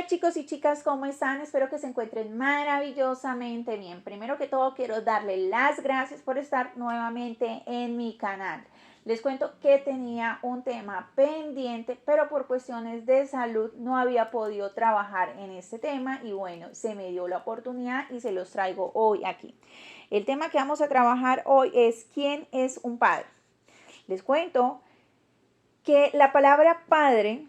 chicos y chicas, ¿cómo están? Espero que se encuentren maravillosamente bien. Primero que todo quiero darle las gracias por estar nuevamente en mi canal. Les cuento que tenía un tema pendiente, pero por cuestiones de salud no había podido trabajar en este tema y bueno, se me dio la oportunidad y se los traigo hoy aquí. El tema que vamos a trabajar hoy es ¿quién es un padre? Les cuento que la palabra padre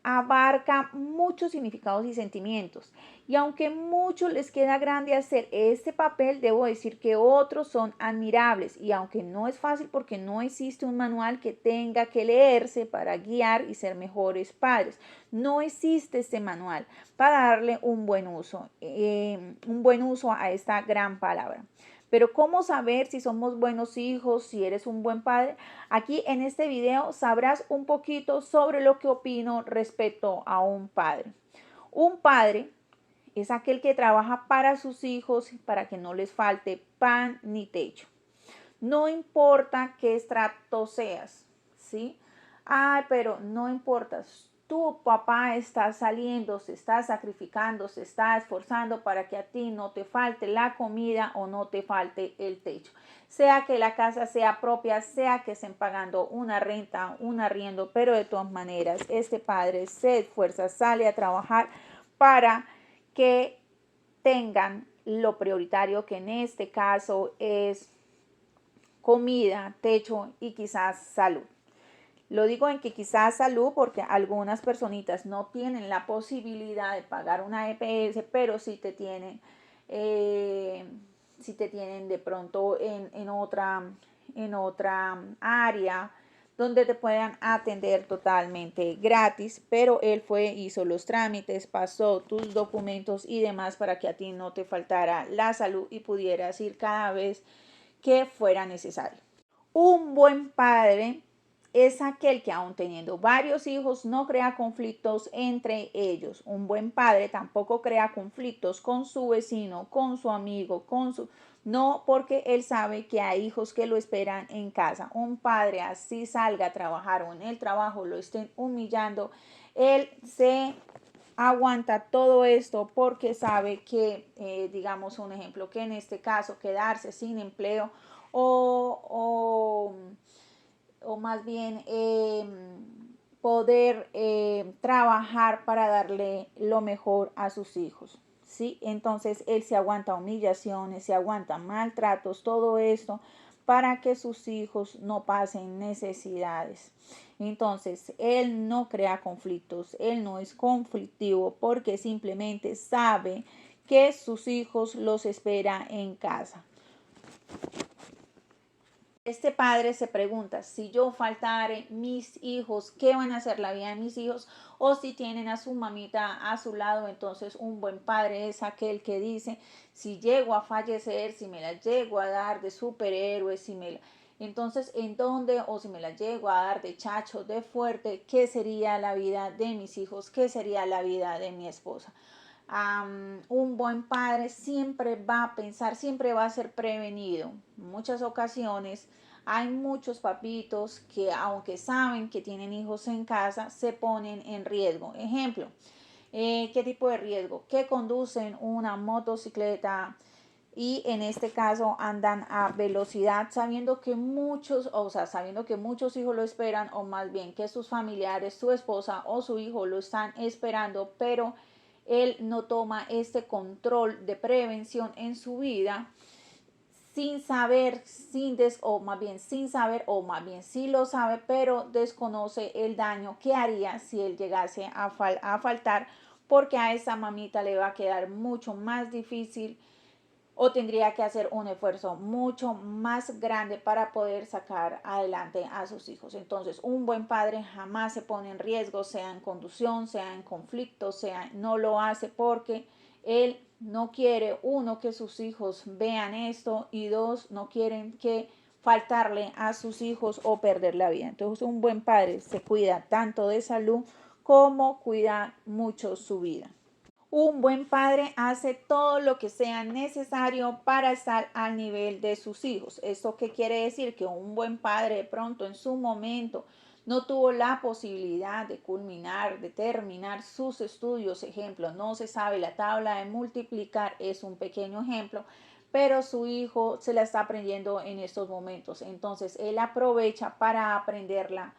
abarca muchos significados y sentimientos. Y aunque muchos les queda grande hacer este papel, debo decir que otros son admirables. Y aunque no es fácil porque no existe un manual que tenga que leerse para guiar y ser mejores padres. No existe este manual para darle un buen uso a esta gran palabra. Pero ¿cómo saber si somos buenos hijos, si eres un buen padre? Aquí en este video sabrás un poquito sobre lo que opino respecto a un padre. Un padre es aquel que trabaja para sus hijos para que no les falte pan ni techo. No importa qué estrato seas, ¿sí? Ay, pero no importa. Tu papá está saliendo, se está sacrificando, se está esforzando para que a ti no te falte la comida o no te falte el techo. Sea que la casa sea propia, sea que estén pagando una renta, un arriendo, pero de todas maneras este padre se esfuerza, sale a trabajar para que tengan lo prioritario, que en este caso es comida, techo y quizás salud. Lo digo en que quizás salud porque algunas personitas no tienen la posibilidad de pagar una EPS, pero sí te tienen, de pronto en otra área donde te puedan atender totalmente gratis, pero él fue, hizo los trámites, pasó tus documentos y demás para que a ti no te faltara la salud y pudieras ir cada vez que fuera necesario. Un buen padre es aquel que aun teniendo varios hijos no crea conflictos entre ellos. Un buen padre tampoco crea conflictos con su vecino, con su amigo, No, porque él sabe que hay hijos que lo esperan en casa. Un padre así salga a trabajar o en el trabajo lo estén humillando, él se aguanta todo esto porque sabe que, digamos un ejemplo, que en este caso quedarse sin empleo o, o más bien poder trabajar para darle lo mejor a sus hijos. ¿Sí? Entonces él se aguanta humillaciones, se aguanta maltratos, todo esto para que sus hijos no pasen necesidades. Entonces, él no crea conflictos, él no es conflictivo porque simplemente sabe que sus hijos los espera en casa. Este padre se pregunta, si yo faltare, mis hijos, ¿qué van a hacer la vida de mis hijos? O si tienen a su mamita a su lado, entonces un buen padre es aquel que dice, si llego a fallecer, si me la llego a dar de superhéroe, entonces, ¿en dónde? O si me la llego a dar de chacho, de fuerte, ¿qué sería la vida de mis hijos? ¿Qué sería la vida de mi esposa? Un buen padre siempre va a pensar, siempre va a ser prevenido. En muchas ocasiones hay muchos papitos que aunque saben que tienen hijos en casa, se ponen en riesgo. Ejemplo, ¿qué tipo de riesgo? Que conducen una motocicleta y en este caso andan a velocidad sabiendo que sabiendo que muchos hijos lo esperan o más bien que sus familiares, su esposa o su hijo lo están esperando, pero él no toma este control de prevención en su vida sin saber, o más bien sí lo sabe, pero desconoce el daño que haría si él llegase a faltar, porque a esa mamita le va a quedar mucho más difícil o tendría que hacer un esfuerzo mucho más grande para poder sacar adelante a sus hijos. Entonces, un buen padre jamás se pone en riesgo, sea en conducción, sea en conflicto, no lo hace porque él no quiere, uno, que sus hijos vean esto y dos, no quieren que faltarle a sus hijos o perder la vida. Entonces, un buen padre se cuida tanto de salud como cuida mucho su vida. Un buen padre hace todo lo que sea necesario para estar al nivel de sus hijos. ¿Esto qué quiere decir? Que un buen padre de pronto en su momento no tuvo la posibilidad de culminar, de terminar sus estudios. Ejemplo, no se sabe la tabla de multiplicar, es un pequeño ejemplo, pero su hijo se la está aprendiendo en estos momentos. Entonces él aprovecha para aprenderla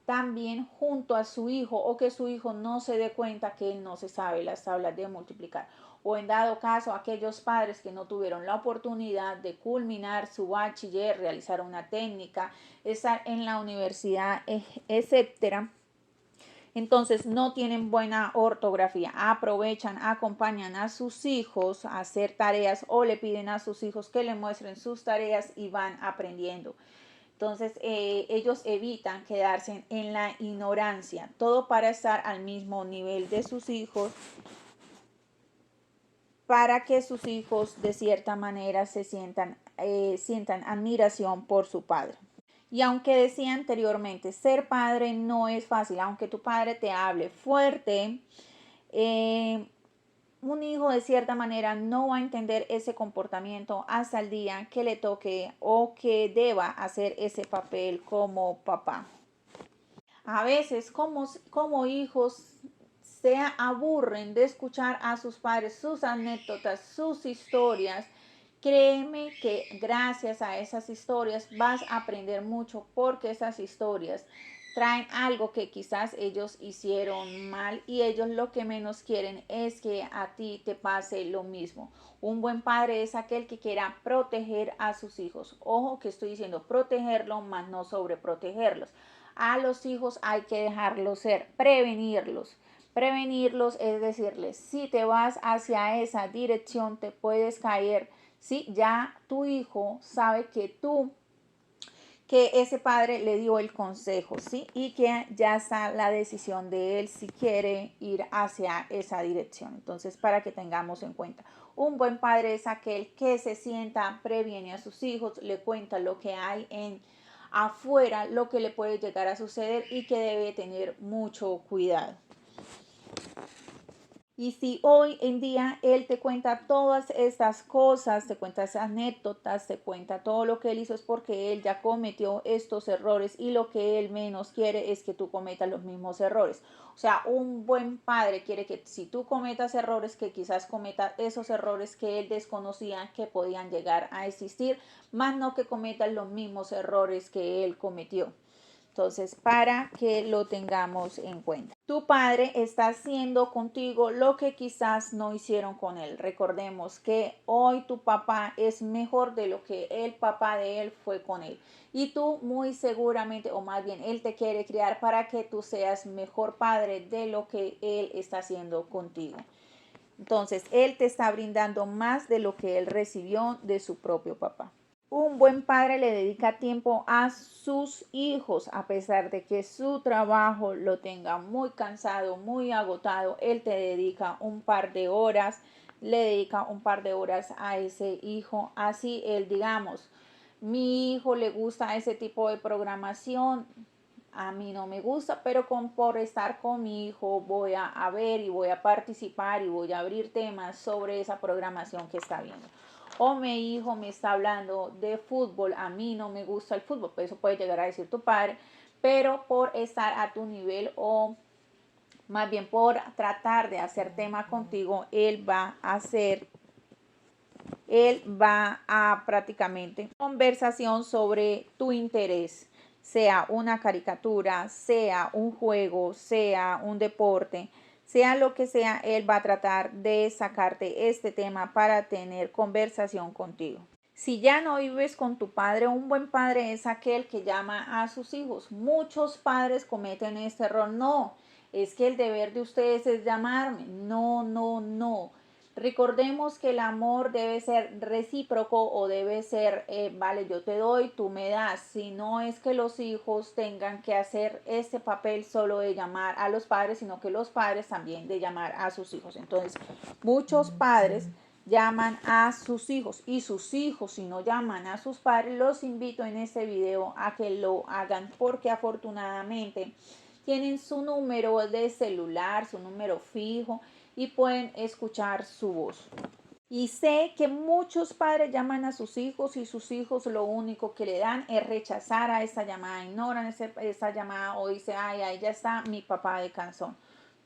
también junto a su hijo, o que su hijo no se dé cuenta que él no se sabe las tablas de multiplicar. O en dado caso, aquellos padres que no tuvieron la oportunidad de culminar su bachiller, realizar una técnica, estar en la universidad, etcétera, entonces no tienen buena ortografía, aprovechan, acompañan a sus hijos a hacer tareas o le piden a sus hijos que le muestren sus tareas y van aprendiendo. Entonces ellos evitan quedarse en la ignorancia, todo para estar al mismo nivel de sus hijos, para que sus hijos de cierta manera se sientan admiración por su padre. Y aunque decía anteriormente, ser padre no es fácil, aunque tu padre te hable fuerte, un hijo de cierta manera no va a entender ese comportamiento hasta el día que le toque o que deba hacer ese papel como papá. A veces como hijos se aburren de escuchar a sus padres, sus anécdotas, sus historias. Créeme que gracias a esas historias vas a aprender mucho, porque esas historias traen algo que quizás ellos hicieron mal y ellos lo que menos quieren es que a ti te pase lo mismo. Un buen padre es aquel que quiera proteger a sus hijos. Ojo que estoy diciendo protegerlo, más no sobreprotegerlos. A los hijos hay que dejarlos ser, prevenirlos. Prevenirlos es decirles, si te vas hacia esa dirección te puedes caer. Si ya tu hijo sabe que ese padre le dio el consejo, ¿sí? Y que ya está la decisión de él si quiere ir hacia esa dirección. Entonces, para que tengamos en cuenta, un buen padre es aquel que se sienta, previene a sus hijos, le cuenta lo que hay afuera, lo que le puede llegar a suceder y que debe tener mucho cuidado. Y si hoy en día él te cuenta todas estas cosas, te cuenta esas anécdotas, te cuenta todo lo que él hizo, es porque él ya cometió estos errores y lo que él menos quiere es que tú cometas los mismos errores. O sea, un buen padre quiere que si tú cometas errores, que quizás cometas esos errores que él desconocía que podían llegar a existir, más no que cometas los mismos errores que él cometió. Entonces, para que lo tengamos en cuenta. Tu padre está haciendo contigo lo que quizás no hicieron con él. Recordemos que hoy tu papá es mejor de lo que el papá de él fue con él. Y tú muy seguramente, o más bien, él te quiere criar para que tú seas mejor padre de lo que él está haciendo contigo. Entonces, él te está brindando más de lo que él recibió de su propio papá. Un buen padre le dedica tiempo a sus hijos, a pesar de que su trabajo lo tenga muy cansado, muy agotado. Él te dedica un par de horas, le dedica un par de horas a ese hijo. Así él, digamos, mi hijo le gusta ese tipo de programación, a mí no me gusta, pero por estar con mi hijo voy a ver y voy a participar y voy a abrir temas sobre esa programación que está viendo. O mi hijo me está hablando de fútbol, a mí no me gusta el fútbol, pues eso puede llegar a decir tu padre, pero por estar a tu nivel, o más bien por tratar de hacer tema contigo, él va a prácticamente conversación sobre tu interés, sea una caricatura, sea un juego, sea un deporte, sea lo que sea, él va a tratar de sacarte este tema para tener conversación contigo. Si ya no vives con tu padre, un buen padre es aquel que llama a sus hijos. Muchos padres cometen este error. No, es que el deber de ustedes es llamarme. No, no, no. Recordemos que el amor debe ser recíproco, o debe ser, vale, yo te doy, tú me das. Si no es que los hijos tengan que hacer este papel solo de llamar a los padres, sino que los padres también de llamar a sus hijos. Entonces, muchos padres llaman a sus hijos, y sus hijos, si no llaman a sus padres, los invito en este video a que lo hagan, porque afortunadamente tienen su número de celular, su número fijo, y pueden escuchar su voz. Y sé que muchos padres llaman a sus hijos y sus hijos lo único que le dan es rechazar a esa llamada, ignoran esa llamada o dice, ay, ahí ya está mi papá de canción.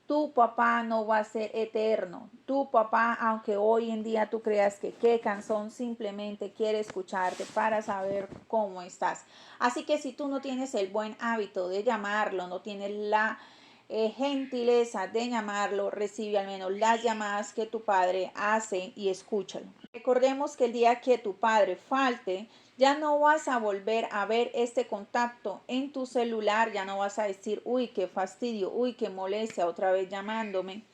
Tu papá no va a ser eterno. Tu papá, aunque hoy en día tú creas que qué canción, simplemente quiere escucharte para saber cómo estás. Así que si tú no tienes el buen hábito de llamarlo, no tienes la gentileza de llamarlo, recibe al menos las llamadas que tu padre hace y escúchalo. Recordemos que el día que tu padre falte, ya no vas a volver a ver este contacto en tu celular, ya no vas a decir, uy, qué fastidio, uy, qué molestia, otra vez llamándome.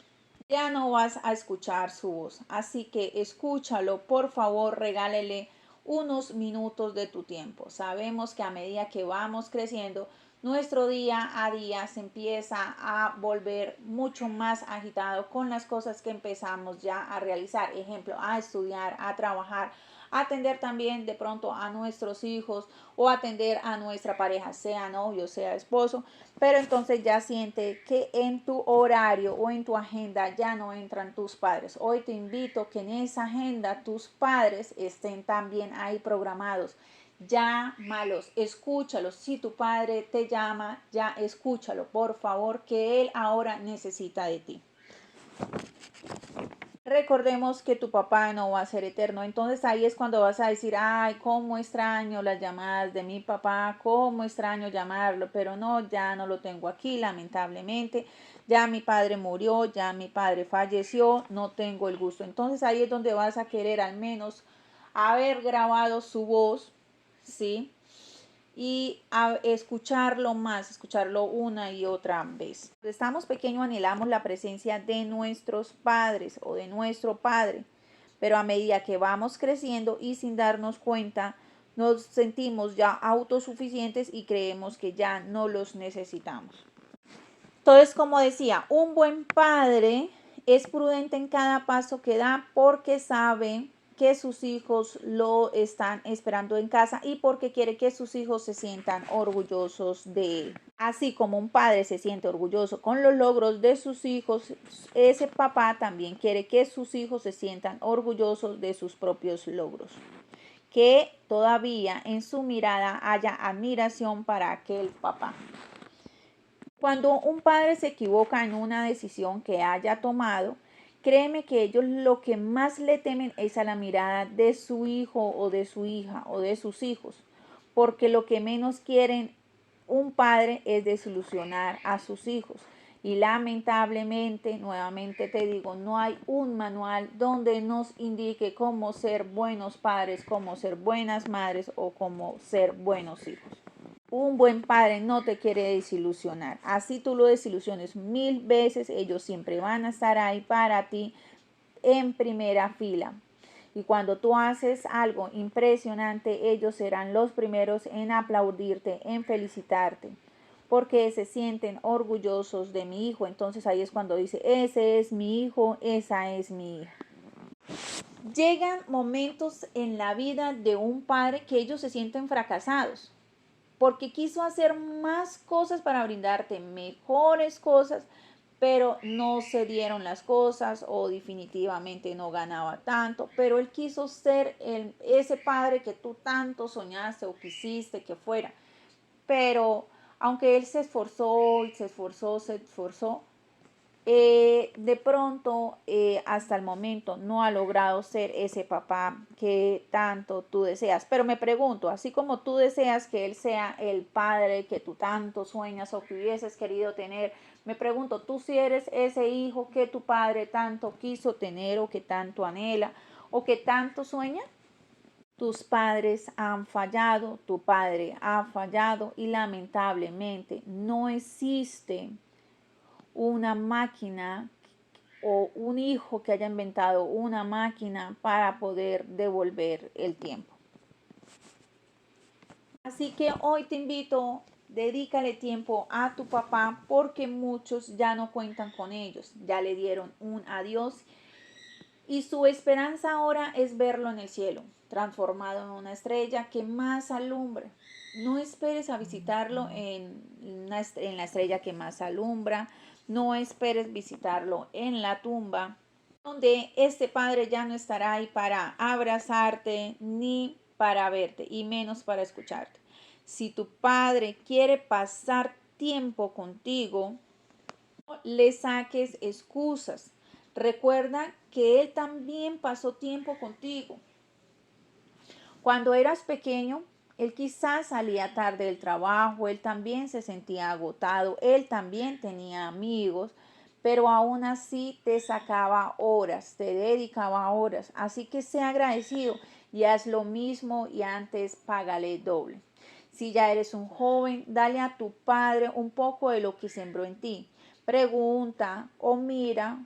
Ya no vas a escuchar su voz. Así que escúchalo, por favor, regálele unos minutos de tu tiempo. Sabemos que a medida que vamos creciendo, nuestro día a día se empieza a volver mucho más agitado con las cosas que empezamos ya a realizar. Ejemplo, a estudiar, a trabajar, atender también de pronto a nuestros hijos o atender a nuestra pareja, sea novio, sea esposo, pero entonces ya siente que en tu horario o en tu agenda ya no entran tus padres. Hoy te invito que en esa agenda tus padres estén también ahí programados. Llámalos, escúchalos. Si tu padre te llama, ya escúchalo, por favor, que él ahora necesita de ti. Recordemos que tu papá no va a ser eterno, entonces ahí es cuando vas a decir, ay, cómo extraño las llamadas de mi papá, cómo extraño llamarlo, pero no, ya no lo tengo aquí, lamentablemente, ya mi padre murió, ya mi padre falleció, no tengo el gusto. Entonces ahí es donde vas a querer al menos haber grabado su voz, ¿sí? Y a escucharlo más, escucharlo una y otra vez. Cuando estamos pequeños anhelamos la presencia de nuestros padres o de nuestro padre, pero a medida que vamos creciendo y sin darnos cuenta, nos sentimos ya autosuficientes y creemos que ya no los necesitamos. Entonces, como decía, un buen padre es prudente en cada paso que da porque sabe que sus hijos lo están esperando en casa y porque quiere que sus hijos se sientan orgullosos de él. Así como un padre se siente orgulloso con los logros de sus hijos, ese papá también quiere que sus hijos se sientan orgullosos de sus propios logros. Que todavía en su mirada haya admiración para aquel papá. Cuando un padre se equivoca en una decisión que haya tomado, créeme que ellos lo que más le temen es a la mirada de su hijo o de su hija o de sus hijos, porque lo que menos quieren un padre es desilusionar a sus hijos. Y lamentablemente, nuevamente te digo, no hay un manual donde nos indique cómo ser buenos padres, cómo ser buenas madres o cómo ser buenos hijos. Un buen padre no te quiere desilusionar. Así tú lo desilusiones 1000 veces, ellos siempre van a estar ahí para ti en primera fila. Y cuando tú haces algo impresionante, ellos serán los primeros en aplaudirte, en felicitarte, porque se sienten orgullosos de mi hijo. Entonces ahí es cuando dice, ese es mi hijo, esa es mi hija. Llegan momentos en la vida de un padre que ellos se sienten fracasados porque quiso hacer más cosas para brindarte mejores cosas, pero no se dieron las cosas o definitivamente no ganaba tanto, pero él quiso ser ese padre que tú tanto soñaste o quisiste que fuera. Pero aunque él se esforzó, se esforzó, de pronto hasta el momento no ha logrado ser ese papá que tanto tú deseas. Pero me pregunto, así como tú deseas que él sea el padre que tú tanto sueñas o que hubieses querido tener, me pregunto, tú si eres ese hijo que tu padre tanto quiso tener o que tanto anhela o que tanto sueña. Tus padres han fallado, tu padre ha fallado y lamentablemente no existe una máquina o un hijo que haya inventado una máquina para poder devolver el tiempo. Así que hoy te invito, dedícale tiempo a tu papá porque muchos ya no cuentan con ellos, ya le dieron un adiós y su esperanza ahora es verlo en el cielo, transformado en una estrella que más alumbra. No esperes a visitarlo en la estrella que más alumbra, no esperes visitarlo en la tumba, donde este padre ya no estará ahí para abrazarte ni para verte y menos para escucharte. Si tu padre quiere pasar tiempo contigo, no le saques excusas. Recuerda que él también pasó tiempo contigo. Cuando eras pequeño, él quizás salía tarde del trabajo, él también se sentía agotado, él también tenía amigos, pero aún así te sacaba horas, te dedicaba horas. Así que sea agradecido y haz lo mismo y antes págale doble. Si ya eres un joven, dale a tu padre un poco de lo que sembró en ti. Pregunta o mira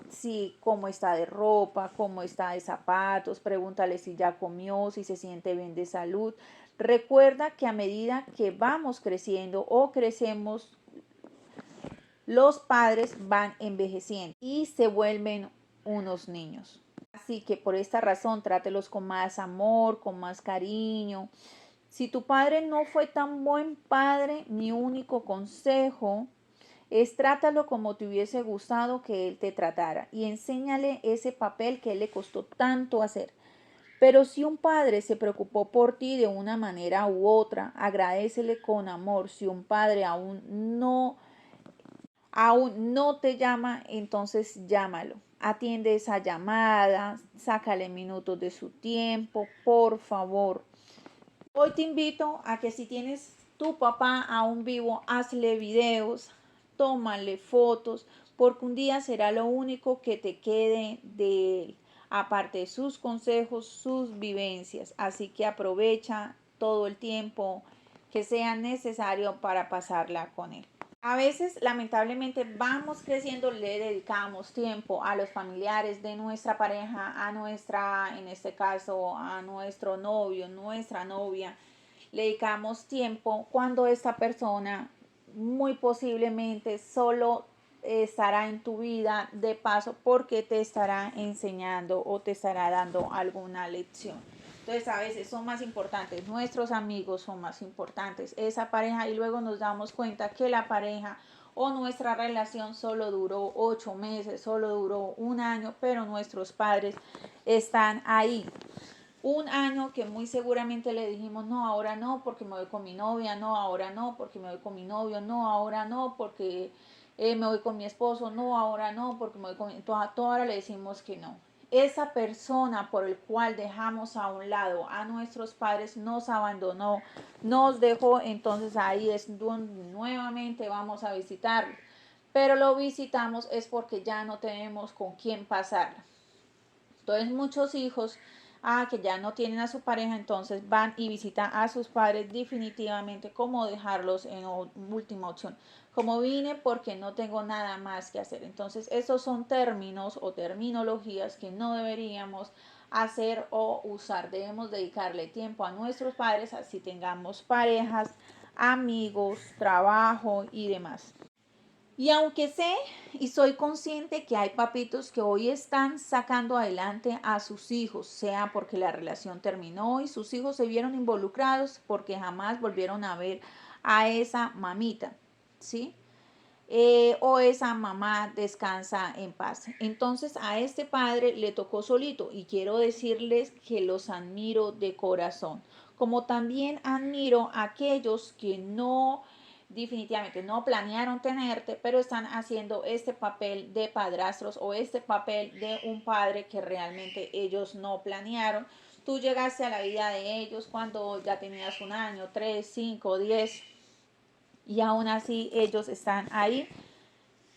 si cómo está de ropa, cómo está de zapatos, pregúntale si ya comió, si se siente bien de salud. Recuerda que a medida que vamos creciendo o crecemos, los padres van envejeciendo y se vuelven unos niños. Así que por esta razón trátelos con más amor, con más cariño. Si tu padre no fue tan buen padre, mi único consejo es trátalo como te hubiese gustado que él te tratara y enséñale ese papel que él le costó tanto hacer. Pero si un padre se preocupó por ti de una manera u otra, agradécele con amor. Si un padre aún no te llama, entonces llámalo. Atiende esa llamada, sácale minutos de su tiempo, por favor. Hoy te invito a que si tienes tu papá aún vivo, hazle videos, tómale fotos, porque un día será lo único que te quede de él, aparte de sus consejos, sus vivencias. Así que aprovecha todo el tiempo que sea necesario para pasarla con él. A veces, lamentablemente, vamos creciendo, le dedicamos tiempo a los familiares de nuestra pareja, a nuestra, en este caso, a nuestro novio, nuestra novia. Le dedicamos tiempo cuando esta persona muy posiblemente solo estará en tu vida de paso porque te estará enseñando o te estará dando alguna lección. Entonces a veces son más importantes, nuestros amigos son más importantes, esa pareja, y luego nos damos cuenta que la pareja o nuestra relación solo duró 8 meses, solo duró un año, pero nuestros padres están ahí. Un año que muy seguramente le dijimos, no, ahora no, porque me voy con mi novia, no, ahora no, porque me voy con mi novio, no, ahora no, porque me voy con mi esposo, no, ahora no, porque me voy con... Toda hora le decimos que no. Esa persona por el cual dejamos a un lado a nuestros padres nos abandonó, nos dejó, entonces ahí es donde nuevamente vamos a visitarlo. Pero lo visitamos es porque ya no tenemos con quién pasarla. Entonces muchos hijos que ya no tienen a su pareja, entonces van y visitan a sus padres definitivamente, como dejarlos en última opción. Como vine porque no tengo nada más que hacer. Entonces esos son términos o terminologías que no deberíamos hacer o usar. Debemos dedicarle tiempo a nuestros padres, así tengamos parejas, amigos, trabajo y demás. Y aunque sé y soy consciente que hay papitos que hoy están sacando adelante a sus hijos, sea porque la relación terminó y sus hijos se vieron involucrados porque jamás volvieron a ver a esa mamita, ¿sí? O esa mamá descansa en paz. Entonces a este padre le tocó solito y quiero decirles que los admiro de corazón, como también admiro a aquellos que no definitivamente no planearon tenerte, pero están haciendo este papel de padrastros o este papel de un padre que realmente ellos no planearon. Tú llegaste a la vida de ellos cuando ya tenías un año, 3, 5, 10 y aún así ellos están ahí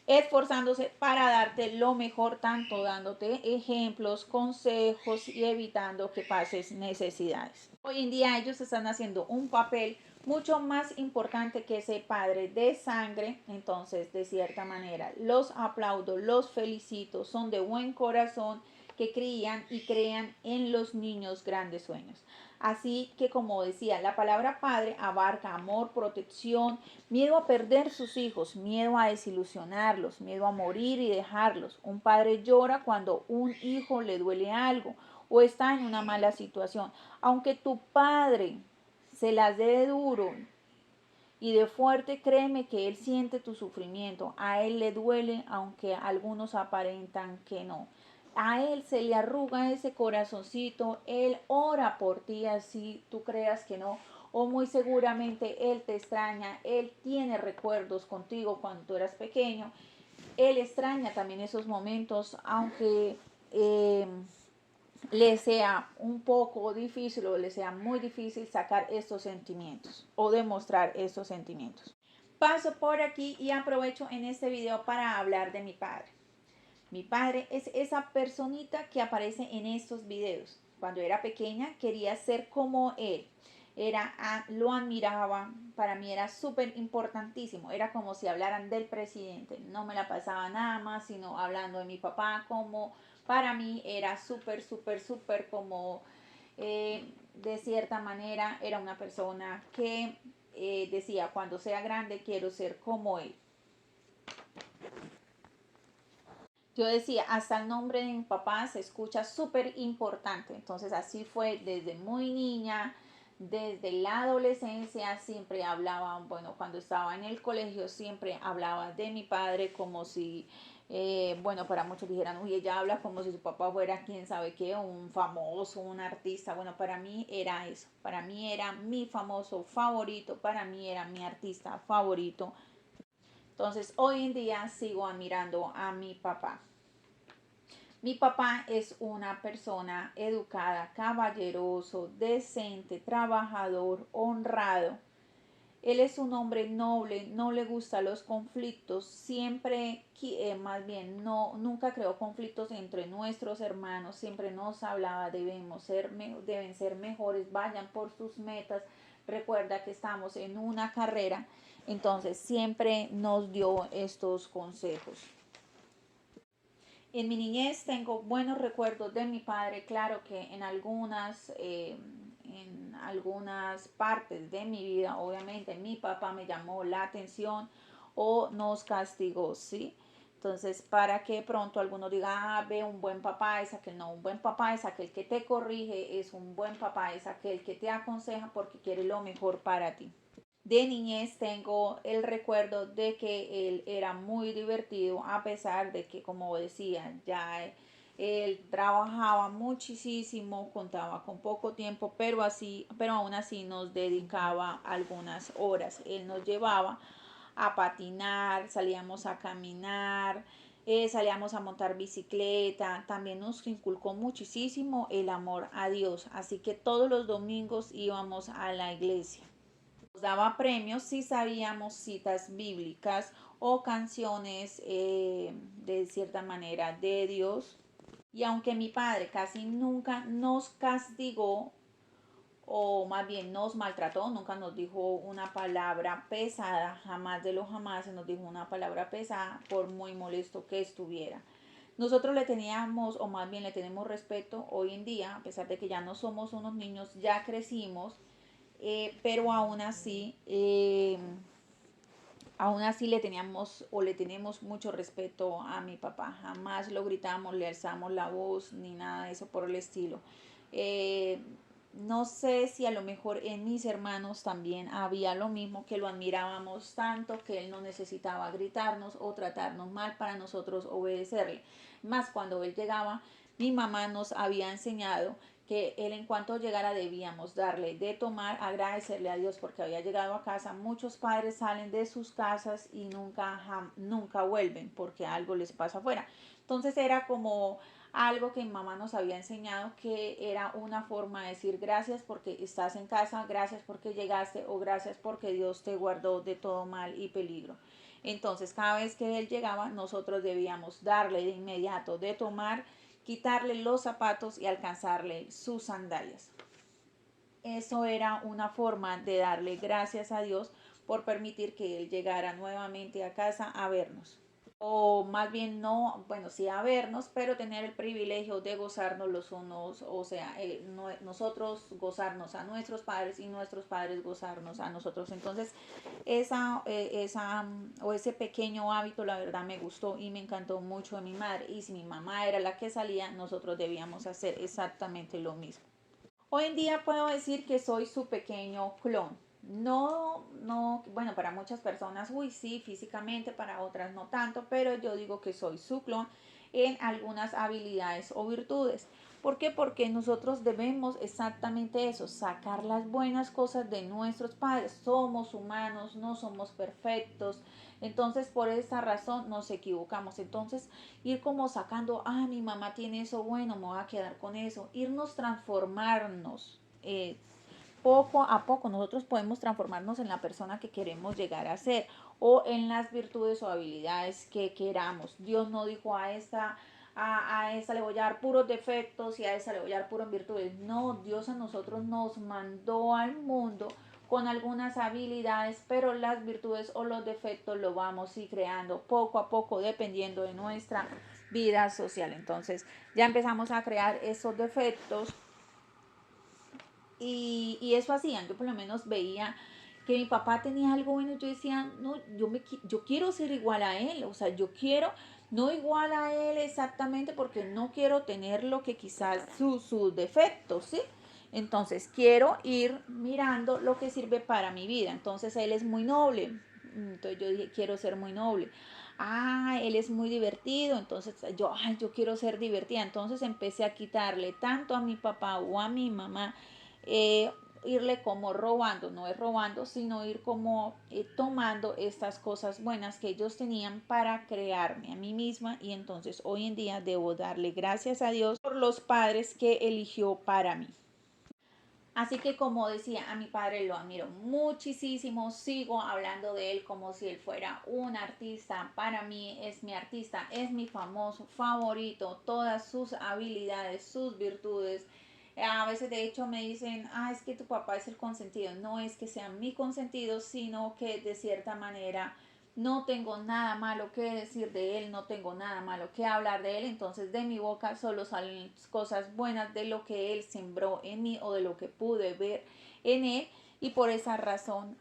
esforzándose para darte lo mejor, tanto dándote ejemplos, consejos y evitando que pases necesidades. Hoy en día ellos están haciendo un papel mucho más importante que ese padre de sangre, entonces de cierta manera los aplaudo, los felicito, son de buen corazón que crían y crean en los niños grandes sueños. Así que, como decía, la palabra padre abarca amor, protección, miedo a perder sus hijos, miedo a desilusionarlos, miedo a morir y dejarlos. Un padre llora cuando un hijo le duele algo o está en una mala situación. Aunque tu padre se las dé de duro y de fuerte, créeme que él siente tu sufrimiento. A él le duele, aunque algunos aparentan que no. a él se le arruga ese corazoncito, él ora por ti así tú creas que no, o muy seguramente él te extraña, él tiene recuerdos contigo cuando tú eras pequeño, él extraña también esos momentos, aunque eh, le sea un poco difícil o le sea muy difícil sacar estos sentimientos o demostrar estos sentimientos. Paso por aquí y aprovecho en este video para hablar de mi padre. Mi padre es esa personita que aparece en estos videos. Cuando era pequeña quería ser como él. Lo admiraba, para mí era súper importantísimo. Era como si hablaran del presidente. No me la pasaba nada más, sino hablando de mi papá, como para mí era súper, súper, súper como de cierta manera era una persona que decía, cuando sea grande quiero ser como él. Yo decía, hasta el nombre de mi papá se escucha súper importante. Entonces así fue desde muy niña, desde la adolescencia siempre hablaba, bueno, cuando estaba en el colegio siempre hablaba de mi padre como si, bueno, para muchos dijeran, uy, ella habla como si su papá fuera quién sabe qué, un famoso, un artista. Bueno, para mí era eso, para mí era mi famoso favorito, para mí era mi artista favorito. Entonces hoy en día sigo admirando a mi papá. Mi papá es una persona educada, caballeroso, decente, trabajador, honrado. Él es un hombre noble, no le gustan los conflictos, siempre, más bien, no, nunca creó conflictos entre nuestros hermanos, siempre nos hablaba, deben ser mejores, vayan por sus metas, recuerda que estamos en una carrera, entonces siempre nos dio estos consejos. En mi niñez tengo buenos recuerdos de mi padre, claro que en algunas partes de mi vida, obviamente, mi papá me llamó la atención o nos castigó, ¿sí? Entonces, para que pronto alguno diga, ah, ve, un buen papá es aquel, no, un buen papá es aquel que te corrige, es un buen papá es aquel que te aconseja porque quiere lo mejor para ti. De niñez tengo el recuerdo de que él era muy divertido a pesar de que, como decía, ya él trabajaba muchísimo, contaba con poco tiempo, pero aún así nos dedicaba algunas horas. Él nos llevaba a patinar, salíamos a caminar, salíamos a montar bicicleta, también nos inculcó muchísimo el amor a Dios, así que todos los domingos íbamos a la iglesia. Nos daba premios si sabíamos citas bíblicas o canciones de cierta manera de Dios. Y aunque mi padre casi nunca nos castigó o más bien nos maltrató, nunca nos dijo una palabra pesada, jamás de lo jamás se nos dijo una palabra pesada por muy molesto que estuviera. Nosotros le teníamos, o más bien le tenemos respeto hoy en día, a pesar de que ya no somos unos niños, ya crecimos, pero aún así le teníamos o le tenemos mucho respeto a mi papá. Jamás lo gritamos, le alzamos la voz ni nada de eso por el estilo. Eh, no sé si a lo mejor en mis hermanos también había lo mismo, que lo admirábamos tanto que él no necesitaba gritarnos o tratarnos mal para nosotros obedecerle. Más cuando él llegaba, mi mamá nos había enseñado que él en cuanto llegara debíamos darle de tomar, agradecerle a Dios porque había llegado a casa. Muchos padres salen de sus casas y nunca vuelven porque algo les pasa afuera. Entonces era como algo que mi mamá nos había enseñado, que era una forma de decir gracias porque estás en casa, gracias porque llegaste o gracias porque Dios te guardó de todo mal y peligro. Entonces cada vez que él llegaba nosotros debíamos darle de inmediato de tomar, quitarle los zapatos y alcanzarle sus sandalias. Eso era una forma de darle gracias a Dios por permitir que Él llegara nuevamente a casa a vernos. O más bien no, bueno, sí a vernos, pero tener el privilegio de gozarnos los unos, o sea, nosotros gozarnos a nuestros padres y nuestros padres gozarnos a nosotros. Entonces, o ese pequeño hábito, la verdad me gustó y me encantó mucho de mi madre. Y si mi mamá era la que salía, nosotros debíamos hacer exactamente lo mismo. Hoy en día puedo decir que soy su pequeño clon. No, bueno, para muchas personas, uy, sí, físicamente, para otras no tanto, pero yo digo que soy su clon en algunas habilidades o virtudes. ¿Por qué? Porque nosotros debemos exactamente eso, sacar las buenas cosas de nuestros padres. Somos humanos, no somos perfectos. Entonces, por esa razón nos equivocamos. Entonces, ir como sacando, mi mamá tiene eso bueno, me voy a quedar con eso. Irnos transformarnos. Poco a poco nosotros podemos transformarnos en la persona que queremos llegar a ser o en las virtudes o habilidades que queramos. Dios no dijo a esta le voy a dar puros defectos y a esta le voy a dar puras virtudes. No, Dios a nosotros nos mandó al mundo con algunas habilidades, pero las virtudes o los defectos lo vamos a ir creando poco a poco dependiendo de nuestra vida social. Entonces ya empezamos a crear esos defectos y eso hacían. Yo por lo menos veía que mi papá tenía algo bueno y yo decía, no, yo quiero ser igual a él, o sea, yo quiero, no igual a él exactamente porque no quiero tener lo que quizás sus defectos, ¿sí? Entonces quiero ir mirando lo que sirve para mi vida. Entonces él es muy noble. Entonces yo dije, quiero ser muy noble. Él es muy divertido. Entonces yo quiero ser divertida. Entonces empecé a quitarle tanto a mi papá o a mi mamá irle como robando, no es robando, sino ir como tomando estas cosas buenas que ellos tenían para crearme a mí misma y entonces hoy en día debo darle gracias a Dios por los padres que eligió para mí. Así que como decía, a mi padre lo admiro muchísimo, sigo hablando de él como si él fuera un artista, para mí es mi artista, es mi famoso favorito, todas sus habilidades, sus virtudes. A veces de hecho me dicen, es que tu papá es el consentido, no es que sea mi consentido, sino que de cierta manera no tengo nada malo que decir de él, no tengo nada malo que hablar de él, entonces de mi boca solo salen cosas buenas de lo que él sembró en mí o de lo que pude ver en él y por esa razón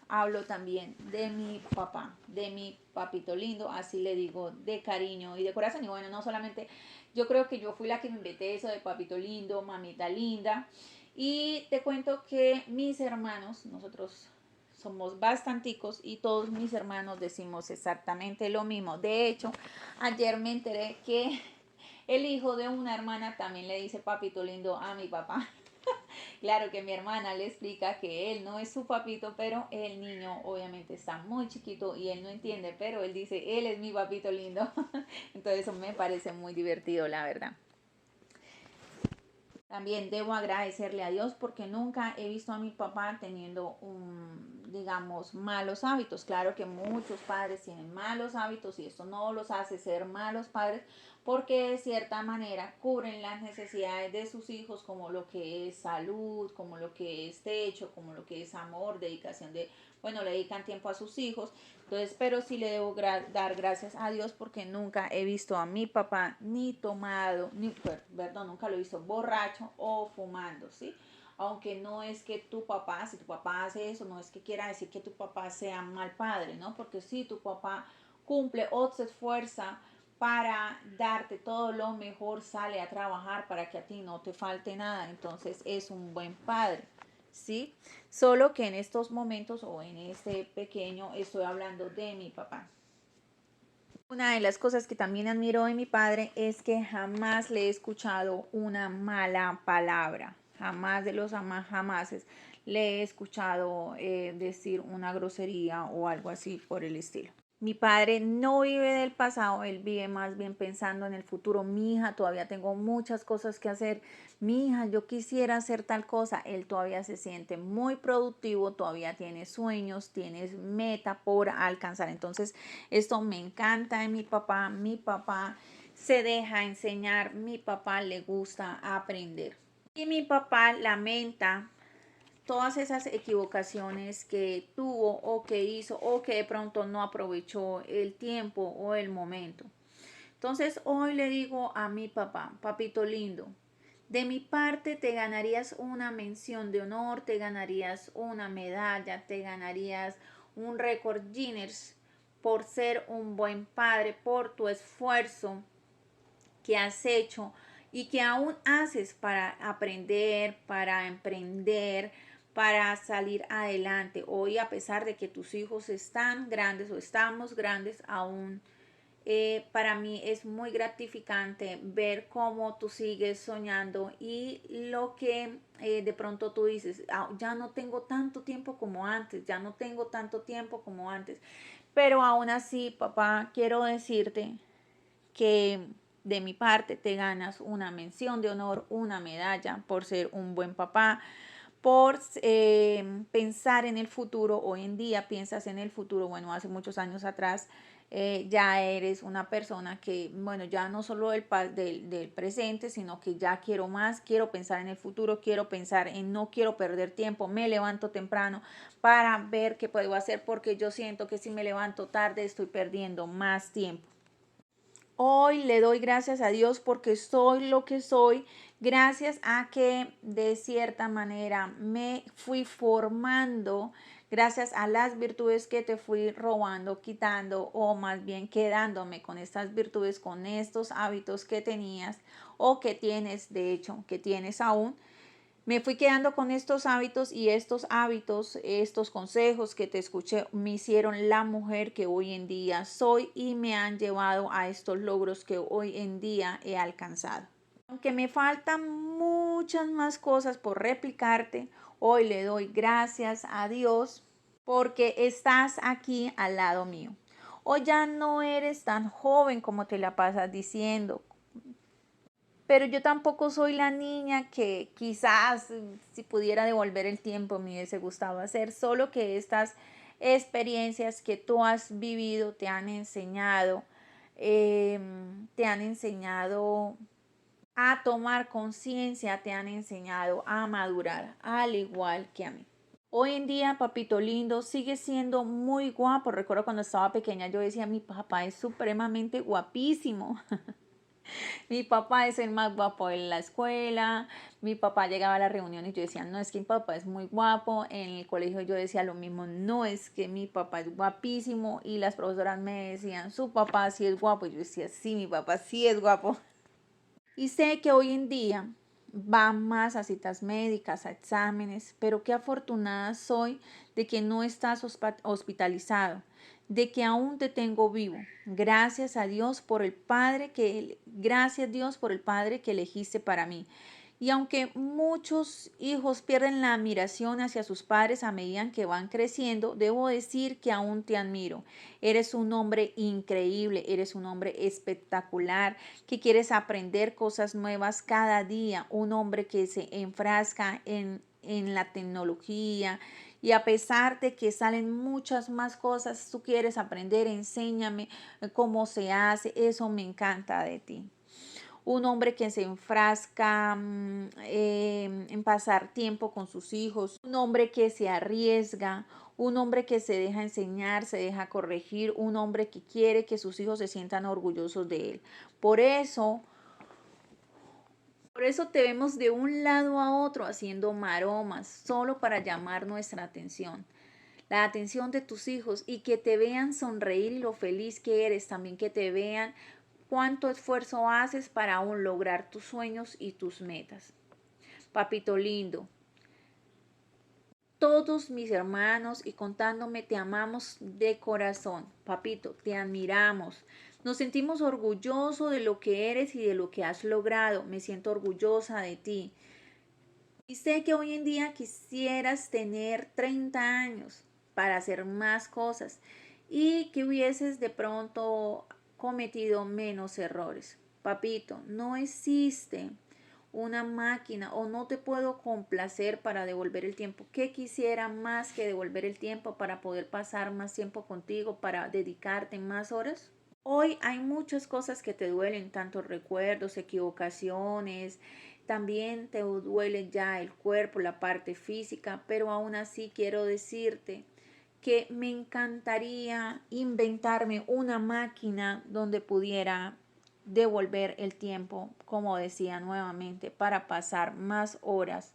hablo también de mi papá, de mi papito lindo, así le digo de cariño y de corazón. Y bueno, no solamente, yo creo que yo fui la que me inventé eso de papito lindo, mamita linda. Y te cuento que mis hermanos, nosotros somos bastanticos y todos mis hermanos decimos exactamente lo mismo. De hecho, ayer me enteré que el hijo de una hermana también le dice papito lindo a mi papá. Claro que mi hermana le explica que él no es su papito, pero el niño obviamente está muy chiquito y él no entiende, pero él dice, él es mi papito lindo. Entonces eso me parece muy divertido, la verdad. También debo agradecerle a Dios porque nunca he visto a mi papá teniendo digamos, malos hábitos. Claro que muchos padres tienen malos hábitos y esto no los hace ser malos padres porque de cierta manera cubren las necesidades de sus hijos como lo que es salud, como lo que es techo, como lo que es amor, dedicación le dedican tiempo a sus hijos. Entonces, pero sí le debo dar gracias a Dios porque nunca he visto a mi papá ni tomado, nunca lo he visto borracho o fumando, ¿sí? Aunque no es que si tu papá hace eso, no es que quiera decir que tu papá sea mal padre, ¿no? Porque si tu papá cumple o se esfuerza para darte todo lo mejor, sale a trabajar para que a ti no te falte nada, entonces es un buen padre. ¿Sí? Solo que en estos momentos o en este pequeño estoy hablando de mi papá. Una de las cosas que también admiro de mi padre es que jamás le he escuchado una mala palabra. Jamás de los jamases le he escuchado decir una grosería o algo así por el estilo. Mi padre no vive del pasado, él vive más bien pensando en el futuro. Mi hija, todavía tengo muchas cosas que hacer. Mi hija, yo quisiera hacer tal cosa. Él todavía se siente muy productivo, todavía tiene sueños, tiene meta por alcanzar. Entonces, esto me encanta de mi papá. Mi papá se deja enseñar, mi papá le gusta aprender. Y mi papá lamenta todas esas equivocaciones que tuvo o que hizo o que de pronto no aprovechó el tiempo o el momento. Entonces hoy le digo a mi papá, papito lindo, de mi parte te ganarías una mención de honor, te ganarías una medalla, te ganarías un récord Guinness por ser un buen padre, por tu esfuerzo que has hecho y que aún haces para aprender, para emprender, para salir adelante. Hoy, a pesar de que tus hijos están grandes o estamos grandes, aún para mí es muy gratificante ver cómo tú sigues soñando y lo que de pronto tú dices, "Ah, ya no tengo tanto tiempo como antes, ya no tengo tanto tiempo como antes". Pero aún así, papá, quiero decirte que de mi parte te ganas una mención de honor, una medalla por ser un buen papá, por pensar en el futuro. Hoy en día piensas en el futuro, bueno, hace muchos años atrás ya eres una persona que, bueno, ya no solo del presente, sino que ya quiero más, quiero pensar en el futuro, quiero pensar en no quiero perder tiempo, me levanto temprano para ver qué puedo hacer porque yo siento que si me levanto tarde estoy perdiendo más tiempo. Hoy le doy gracias a Dios porque soy lo que soy, gracias a que de cierta manera me fui formando, gracias a las virtudes que te fui robando, quitando o más bien quedándome con estas virtudes, con estos hábitos que tenías o que tienes, de hecho, que tienes aún. Me fui quedando con estos hábitos, estos consejos que te escuché, me hicieron la mujer que hoy en día soy y me han llevado a estos logros que hoy en día he alcanzado. Aunque me faltan muchas más cosas por replicarte, hoy le doy gracias a Dios porque estás aquí al lado mío. Hoy ya no eres tan joven como te la pasas diciendo, pero yo tampoco soy la niña que quizás si pudiera devolver el tiempo me hubiese gustado hacer, solo que estas experiencias que tú has vivido te han enseñado a tomar conciencia, te han enseñado a madurar, al igual que a mí. Hoy en día, papito lindo, sigue siendo muy guapo. Recuerdo cuando estaba pequeña, yo decía, mi papá es supremamente guapísimo. Mi papá es el más guapo en la escuela, mi papá llegaba a la reunión y yo decía, no, es que mi papá es muy guapo, en el colegio yo decía lo mismo, no, es que mi papá es guapísimo y las profesoras me decían, su papá sí es guapo, y yo decía, sí, mi papá sí es guapo. Y sé que hoy en día va más a citas médicas, a exámenes, pero qué afortunada soy de que no estás hospitalizado, de que aún te tengo vivo. Gracias a Dios por el Padre gracias Dios por el Padre que elegiste para mí. Y aunque muchos hijos pierden la admiración hacia sus padres a medida que van creciendo, debo decir que aún te admiro. Eres un hombre increíble, eres un hombre espectacular, que quieres aprender cosas nuevas cada día, un hombre que se enfrasca en la tecnología y a pesar de que salen muchas más cosas, tú quieres aprender, enséñame cómo se hace, eso me encanta de ti. Un hombre que se enfrasca en pasar tiempo con sus hijos, un hombre que se arriesga, un hombre que se deja enseñar, se deja corregir, un hombre que quiere que sus hijos se sientan orgullosos de él. Por eso, por eso te vemos de un lado a otro haciendo maromas, solo para llamar nuestra atención, la atención de tus hijos y que te vean sonreír y lo feliz que eres, también que te vean cuánto esfuerzo haces para aún lograr tus sueños y tus metas. Papito lindo, todos mis hermanos y contándome te amamos de corazón. Papito, te admiramos. Nos sentimos orgullosos de lo que eres y de lo que has logrado. Me siento orgullosa de ti. Y sé que hoy en día quisieras tener 30 años para hacer más cosas y que hubieses de pronto cometido menos errores. Papito, no existe una máquina o no te puedo complacer para devolver el tiempo. ¿Qué quisiera más que devolver el tiempo para poder pasar más tiempo contigo, para dedicarte más horas? Hoy hay muchas cosas que te duelen, tantos recuerdos, equivocaciones, también te duele ya el cuerpo, la parte física, pero aún así quiero decirte que me encantaría inventarme una máquina donde pudiera devolver el tiempo, como decía nuevamente, para pasar más horas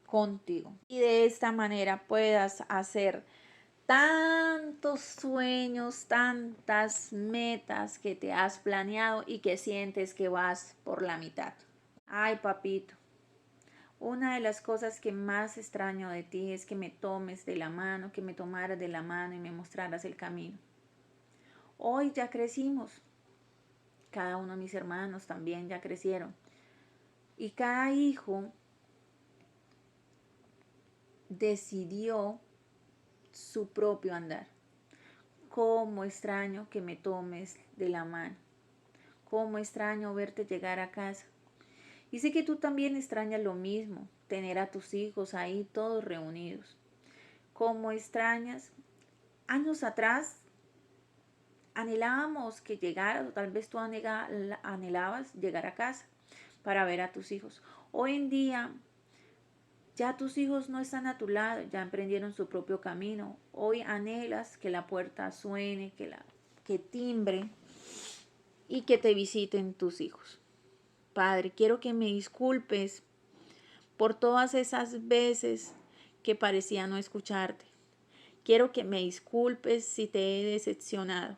contigo. Y de esta manera puedas hacer tantos sueños, tantas metas que te has planeado y que sientes que vas por la mitad. Ay, papito, una de las cosas que más extraño de ti es que me tomes de la mano, que me tomaras de la mano y me mostraras el camino. Hoy ya crecimos, Cada uno de mis hermanos también ya crecieron. Y cada hijo decidió su propio andar. Cómo extraño que me tomes de la mano. Cómo extraño verte llegar a casa. Y sé que tú también extrañas lo mismo, tener a tus hijos ahí todos reunidos. Cómo extrañas. Años atrás anhelábamos que llegaras, o tal vez tú anhelabas llegar a casa para ver a tus hijos. Hoy en día ya tus hijos no están a tu lado, ya emprendieron su propio camino. Hoy anhelas que la puerta suene, que timbre y que te visiten tus hijos. Padre, quiero que me disculpes por todas esas veces que parecía no escucharte. Quiero que me disculpes si te he decepcionado.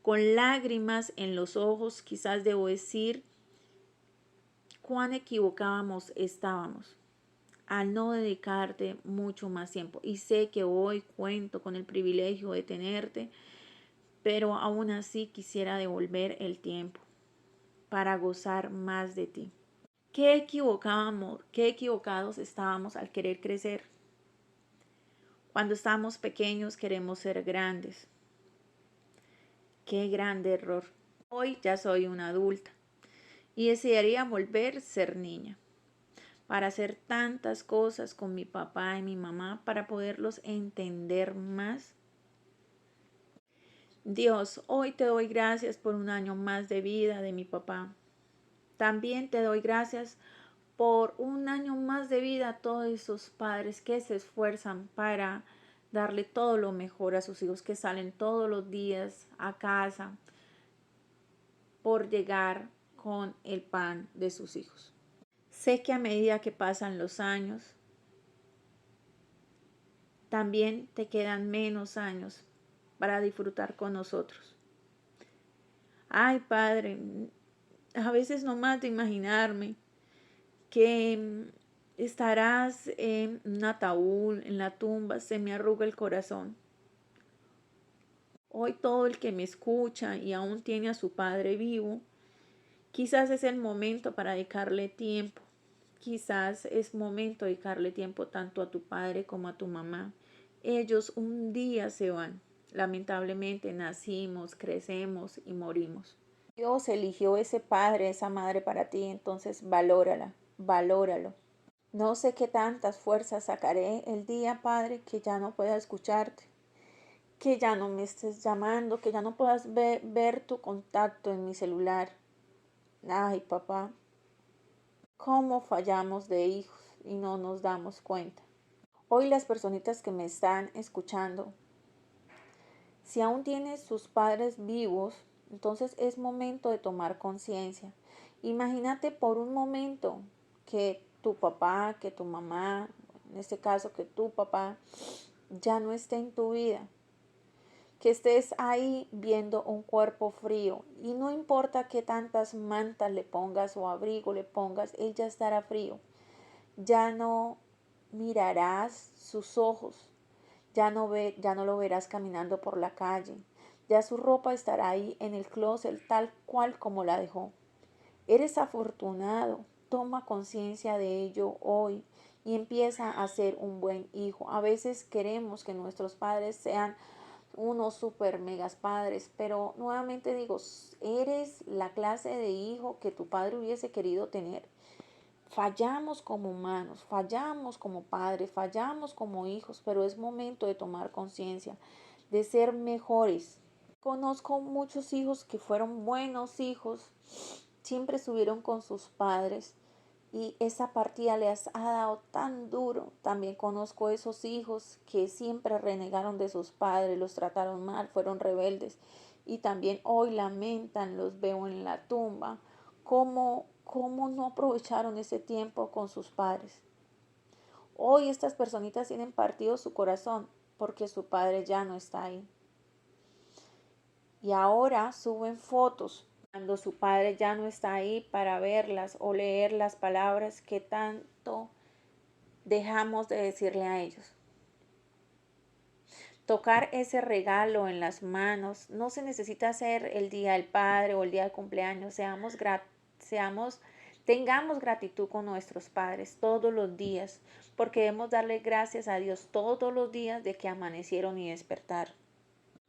Con lágrimas en los ojos, quizás debo decir cuán equivocábamos estábamos al no dedicarte mucho más tiempo. Y sé que hoy cuento con el privilegio de tenerte, pero aún así quisiera devolver el tiempo para gozar más de ti. Qué equivocados estábamos al querer crecer. Cuando estamos pequeños queremos ser grandes. Qué grande error. Hoy ya soy una adulta y desearía volver a ser niña para hacer tantas cosas con mi papá y mi mamá, para poderlos entender más. Dios, hoy te doy gracias por un año más de vida de mi papá. También te doy gracias por un año más de vida a todos esos padres que se esfuerzan para darle todo lo mejor a sus hijos, que salen todos los días a casa por llegar con el pan de sus hijos. Sé que a medida que pasan los años, también te quedan menos años para disfrutar con nosotros. Ay, Padre, a veces no más de imaginarme que estarás en un ataúd, en la tumba, se me arruga el corazón. Hoy todo el que me escucha y aún tiene a su padre vivo, quizás es el momento para dedicarle tiempo. Quizás es momento de dedicarle tiempo tanto a tu padre como a tu mamá. Ellos un día se van. Lamentablemente nacimos, crecemos y morimos. Dios eligió ese padre, esa madre para ti, entonces valórala, valóralo. No sé qué tantas fuerzas sacaré el día, Padre, que ya no pueda escucharte, que ya no me estés llamando, que ya no puedas ver tu contacto en mi celular. Ay, papá, cómo fallamos de hijos y no nos damos cuenta. Hoy las personitas que me están escuchando, si aún tienes sus padres vivos, entonces es momento de tomar conciencia. Imagínate por un momento que tu papá, que tu mamá, en este caso que tu papá, ya no esté en tu vida. Que estés ahí viendo un cuerpo frío y no importa qué tantas mantas le pongas o abrigo le pongas, él ya estará frío. Ya no mirarás sus ojos, ya no lo verás caminando por la calle, ya su ropa estará ahí en el closet tal cual como la dejó. Eres afortunado, toma conciencia de ello hoy y empieza a ser un buen hijo. A veces queremos que nuestros padres sean unos super megas padres, pero nuevamente digo, eres la clase de hijo que tu padre hubiese querido tener. Fallamos como humanos, fallamos como padres, fallamos como hijos, pero es momento de tomar conciencia, de ser mejores. Conozco muchos hijos que fueron buenos hijos, siempre estuvieron con sus padres y esa partida les ha dado tan duro. También conozco esos hijos que siempre renegaron de sus padres, los trataron mal, fueron rebeldes y también hoy lamentan, los veo en la tumba, cómo no aprovecharon ese tiempo con sus padres. Hoy estas personitas tienen partido su corazón porque su padre ya no está ahí. Y ahora suben fotos cuando su padre ya no está ahí para verlas o leer las palabras que tanto dejamos de decirle a ellos. tocar ese regalo en las manos. No se necesita hacer el día del padre o el día del cumpleaños. Tengamos gratitud con nuestros padres todos los días, porque debemos darle gracias a Dios todos los días de que amanecieron y despertaron.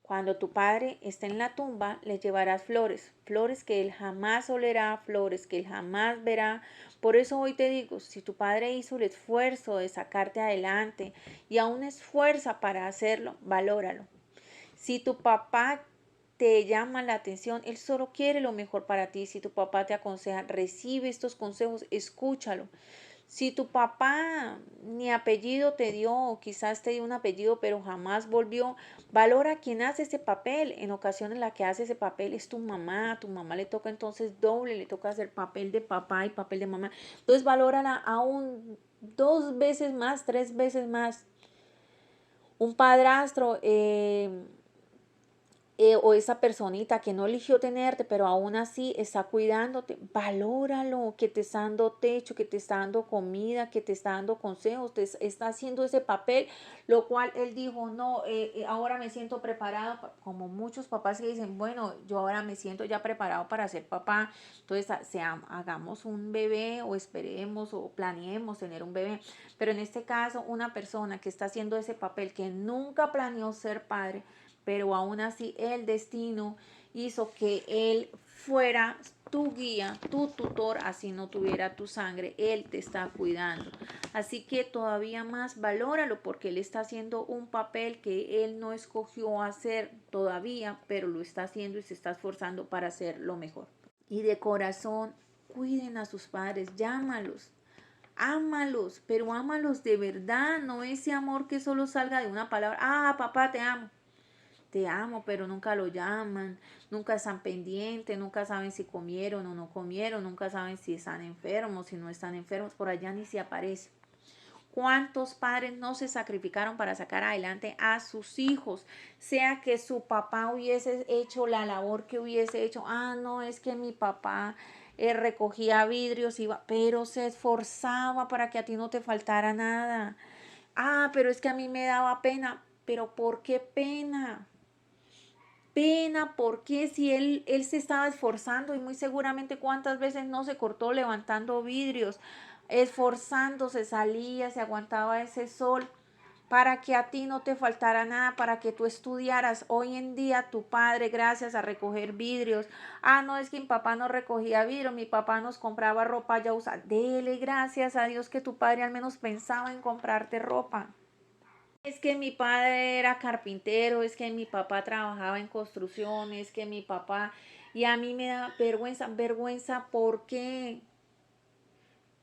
Cuando tu padre esté en la tumba, le llevarás flores, flores que él jamás olerá, flores que él jamás verá. Por eso hoy te digo, si tu padre hizo el esfuerzo de sacarte adelante y aún esfuerza para hacerlo, valóralo. Si tu papá te llama la atención, él solo quiere lo mejor para ti. Si tu papá te aconseja, recibe estos consejos, escúchalo. Si tu papá ni apellido te dio, o quizás te dio un apellido, pero jamás volvió, valora a quien hace ese papel. En ocasiones la que hace ese papel es tu mamá. A tu mamá le toca entonces doble, le toca hacer papel de papá y papel de mamá. Entonces valórala aún 2 veces más, 3 veces más. Un padrastro, o esa personita que no eligió tenerte, pero aún así está cuidándote, valóralo, que te está dando techo, que te está dando comida, que te está dando consejos, te está haciendo ese papel, lo cual él dijo, no, ahora me siento preparado, como muchos papás que dicen, bueno, yo ahora me siento ya preparado para ser papá, entonces hagamos un bebé o esperemos o planeemos tener un bebé, pero en este caso una persona que está haciendo ese papel, que nunca planeó ser padre, pero aún así el destino hizo que él fuera tu guía, tu tutor, así no tuviera tu sangre, él te está cuidando. Así que todavía más valóralo porque él está haciendo un papel que él no escogió hacer todavía, pero lo está haciendo y se está esforzando para hacerlo mejor. Y de corazón, cuiden a sus padres, llámalos. Ámalos, pero ámalos de verdad, no ese amor que solo salga de una palabra, ah, papá, te amo, pero nunca lo llaman, nunca están pendientes, nunca saben si comieron o no comieron, nunca saben si están enfermos, si no están enfermos, por allá ni se aparece. ¿Cuántos padres no se sacrificaron para sacar adelante a sus hijos? Sea que su papá hubiese hecho la labor que hubiese hecho, ah, no, es que mi papá recogía vidrios, iba, pero se esforzaba para que a ti no te faltara nada. Ah, pero es que a mí me daba pena, pero ¿por qué pena? Pena, porque si él se estaba esforzando y muy seguramente cuántas veces no se cortó levantando vidrios, esforzándose, salía, se aguantaba ese sol para que a ti no te faltara nada, para que tú estudiaras. Hoy en día tu padre, gracias a recoger vidrios, ah, no, es que mi papá no recogía vidrio, mi papá nos compraba ropa ya usada. Dele gracias a Dios que tu padre al menos pensaba en comprarte ropa. Es que mi padre era carpintero, es que mi papá trabajaba en construcción, es que mi papá, y a mí me da vergüenza, vergüenza, ¿por qué?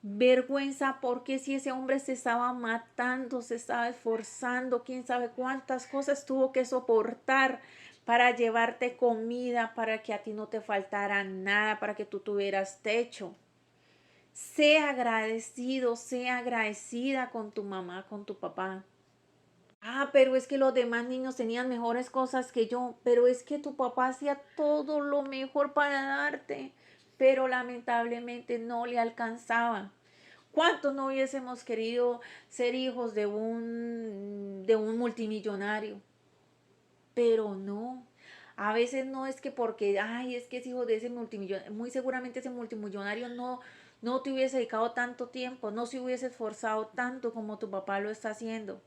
Vergüenza porque si ese hombre se estaba matando, se estaba esforzando, quién sabe cuántas cosas tuvo que soportar para llevarte comida, para que a ti no te faltara nada, para que tú tuvieras techo. Sea agradecido, sea agradecida con tu mamá, con tu papá. Ah, pero es que los demás niños tenían mejores cosas que yo, pero es que tu papá hacía todo lo mejor para darte, pero lamentablemente no le alcanzaba. ¿Cuántos no hubiésemos querido ser hijos de un multimillonario? Pero no. A veces no es que porque, ay, es que es hijo de ese multimillonario, muy seguramente ese multimillonario no te hubiese dedicado tanto tiempo, no se hubiese esforzado tanto como tu papá lo está haciendo.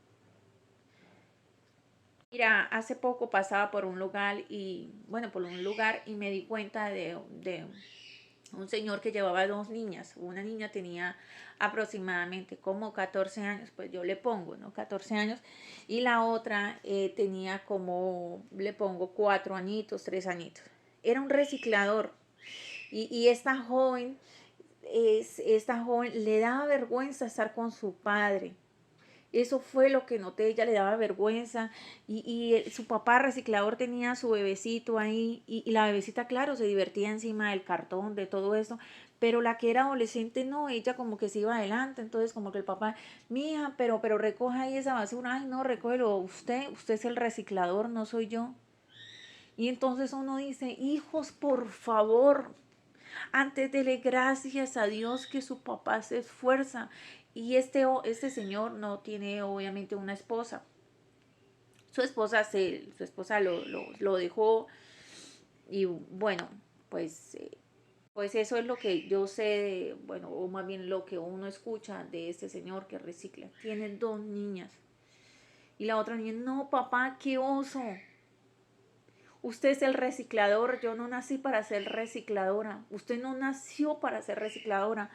Mira, hace poco pasaba por un lugar y me di cuenta de un señor que llevaba 2 niñas. Una niña tenía aproximadamente como 14 años, pues yo le pongo, ¿no? 14 años. Y la otra tenía como, le pongo 4 añitos, 3 añitos. Era un reciclador. Y esta joven le daba vergüenza estar con su padre. Eso fue lo que noté, ella le daba vergüenza su papá reciclador tenía su bebecito ahí y la bebecita, claro, se divertía encima del cartón, de todo eso, pero la que era adolescente no, ella como que se iba adelante, entonces como que el papá, mija, pero recoja ahí esa basura, ay no, recógelo usted es el reciclador, no soy yo. Y entonces uno dice, hijos, por favor, antes dele gracias a Dios que su papá se esfuerza. Y este señor no tiene obviamente una esposa. Su esposa lo dejó y bueno, pues, pues eso es lo que yo sé, bueno, o más bien lo que uno escucha de este señor que recicla. Tiene dos niñas. Y la otra niña, no, papá, qué oso. Usted es el reciclador, yo no nací para ser recicladora. Usted no nació para ser recicladora.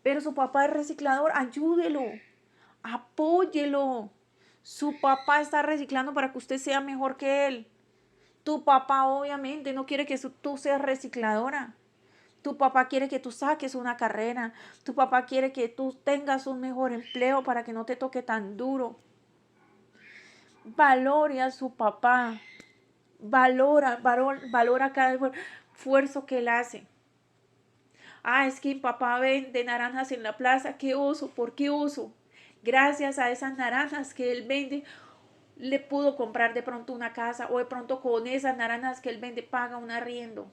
Pero su papá es reciclador, ayúdelo, apóyelo. Su papá está reciclando para que usted sea mejor que él. Tu papá obviamente no quiere que tú seas recicladora. Tu papá quiere que tú saques una carrera. Tu papá quiere que tú tengas un mejor empleo para que no te toque tan duro. Valore a su papá. Valora cada esfuerzo que él hace. Ah, es que mi papá vende naranjas en la plaza. ¿Qué oso? ¿Por qué oso? Gracias a esas naranjas que él vende, le pudo comprar de pronto una casa, o de pronto con esas naranjas que él vende paga un arriendo.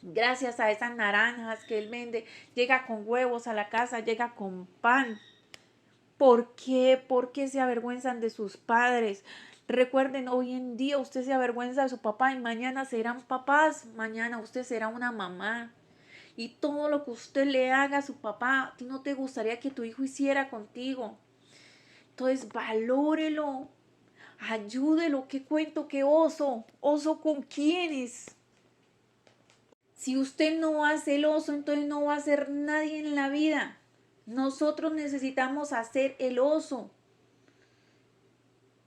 Gracias a esas naranjas que él vende, llega con huevos a la casa, llega con pan. ¿Por qué? ¿Por qué se avergüenzan de sus padres? Recuerden, hoy en día usted se avergüenza de su papá y mañana serán papás, mañana usted será una mamá. Y todo lo que usted le haga a su papá, a ti no te gustaría que tu hijo hiciera contigo. Entonces, valórelo, ayúdelo. ¿Qué cuento? ¿Qué oso? ¿Oso con quiénes? Si usted no hace el oso, entonces no va a ser nadie en la vida. Nosotros necesitamos hacer el oso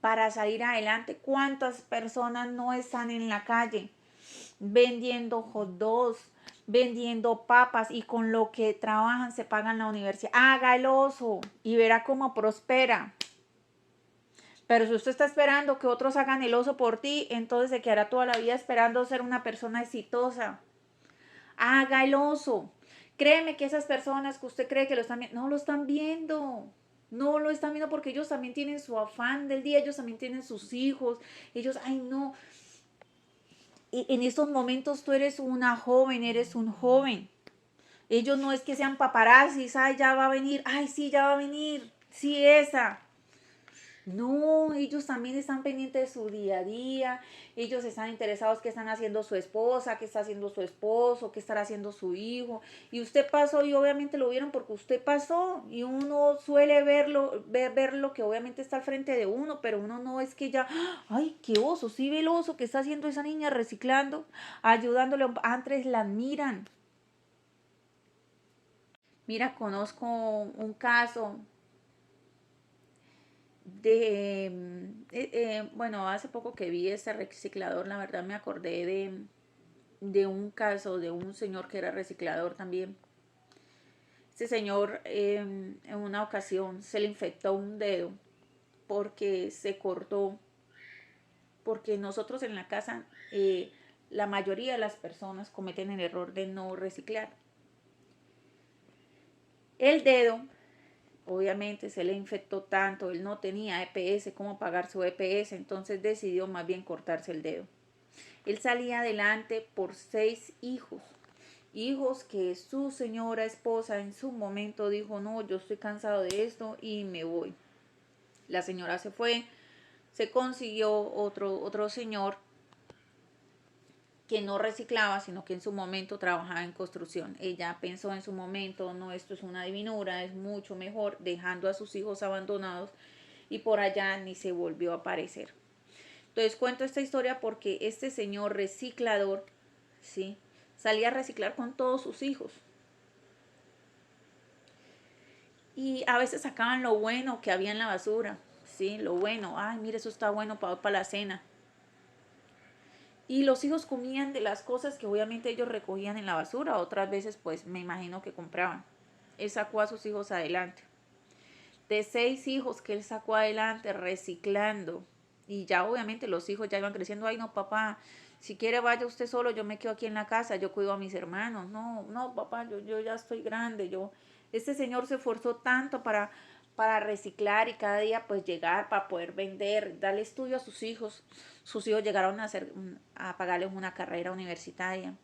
para salir adelante. ¿Cuántas personas no están en la calle vendiendo hot dogs, vendiendo papas, y con lo que trabajan se pagan la universidad? Haga el oso y verá cómo prospera. Pero si usted está esperando que otros hagan el oso por ti, entonces se quedará toda la vida esperando ser una persona exitosa. Haga el oso. Créeme que esas personas que usted cree que lo están viendo, no lo están viendo. No lo están viendo porque ellos también tienen su afán del día, ellos también tienen sus hijos. Ellos, ay no. Y en estos momentos tú eres una joven, eres un joven. Ellos no es que sean paparazzis, ay, ya va a venir, ay, sí, ya va a venir, sí, esa. No, ellos también están pendientes de su día a día, ellos están interesados qué están haciendo su esposa, qué está haciendo su esposo, qué estará haciendo su hijo. Y usted pasó y obviamente lo vieron porque usted pasó, y uno suele ver lo que obviamente está al frente de uno, pero uno no es que ya, ay, qué oso, sí ve el oso que está haciendo esa niña reciclando, ayudándole, antes la admiran. Mira, conozco un caso bueno, hace poco que vi ese reciclador, la verdad me acordé de un caso de un señor que era reciclador también. Este señor en una ocasión se le infectó un dedo porque se cortó, porque nosotros en la casa, la mayoría de las personas cometen el error de no reciclar. El dedo, obviamente se le infectó tanto, él no tenía EPS, cómo pagar su EPS, entonces decidió más bien cortarse el dedo. Él salía adelante por 6 hijos, hijos que su señora esposa en su momento dijo, no, yo estoy cansado de esto y me voy. La señora se fue, se consiguió otro señor que no reciclaba, sino que en su momento trabajaba en construcción. Ella pensó en su momento, no, esto es una divinura, es mucho mejor, dejando a sus hijos abandonados, y por allá ni se volvió a aparecer. Entonces cuento esta historia porque este señor reciclador, ¿sí?, salía a reciclar con todos sus hijos. Y a veces sacaban lo bueno que había en la basura, ¿sí? Lo bueno, ay, mire, eso está bueno para la cena. Y los hijos comían de las cosas que obviamente ellos recogían en la basura, otras veces pues me imagino que compraban. Él sacó a sus hijos adelante. De 6 hijos que él sacó adelante reciclando, y ya obviamente los hijos ya iban creciendo, ay no papá, si quiere vaya usted solo, yo me quedo aquí en la casa, yo cuido a mis hermanos. No, no papá, yo ya estoy grande, este señor se esforzó tanto para reciclar y cada día pues llegar para poder vender, darle estudio a sus hijos. Sus hijos llegaron a pagarles una carrera universitaria.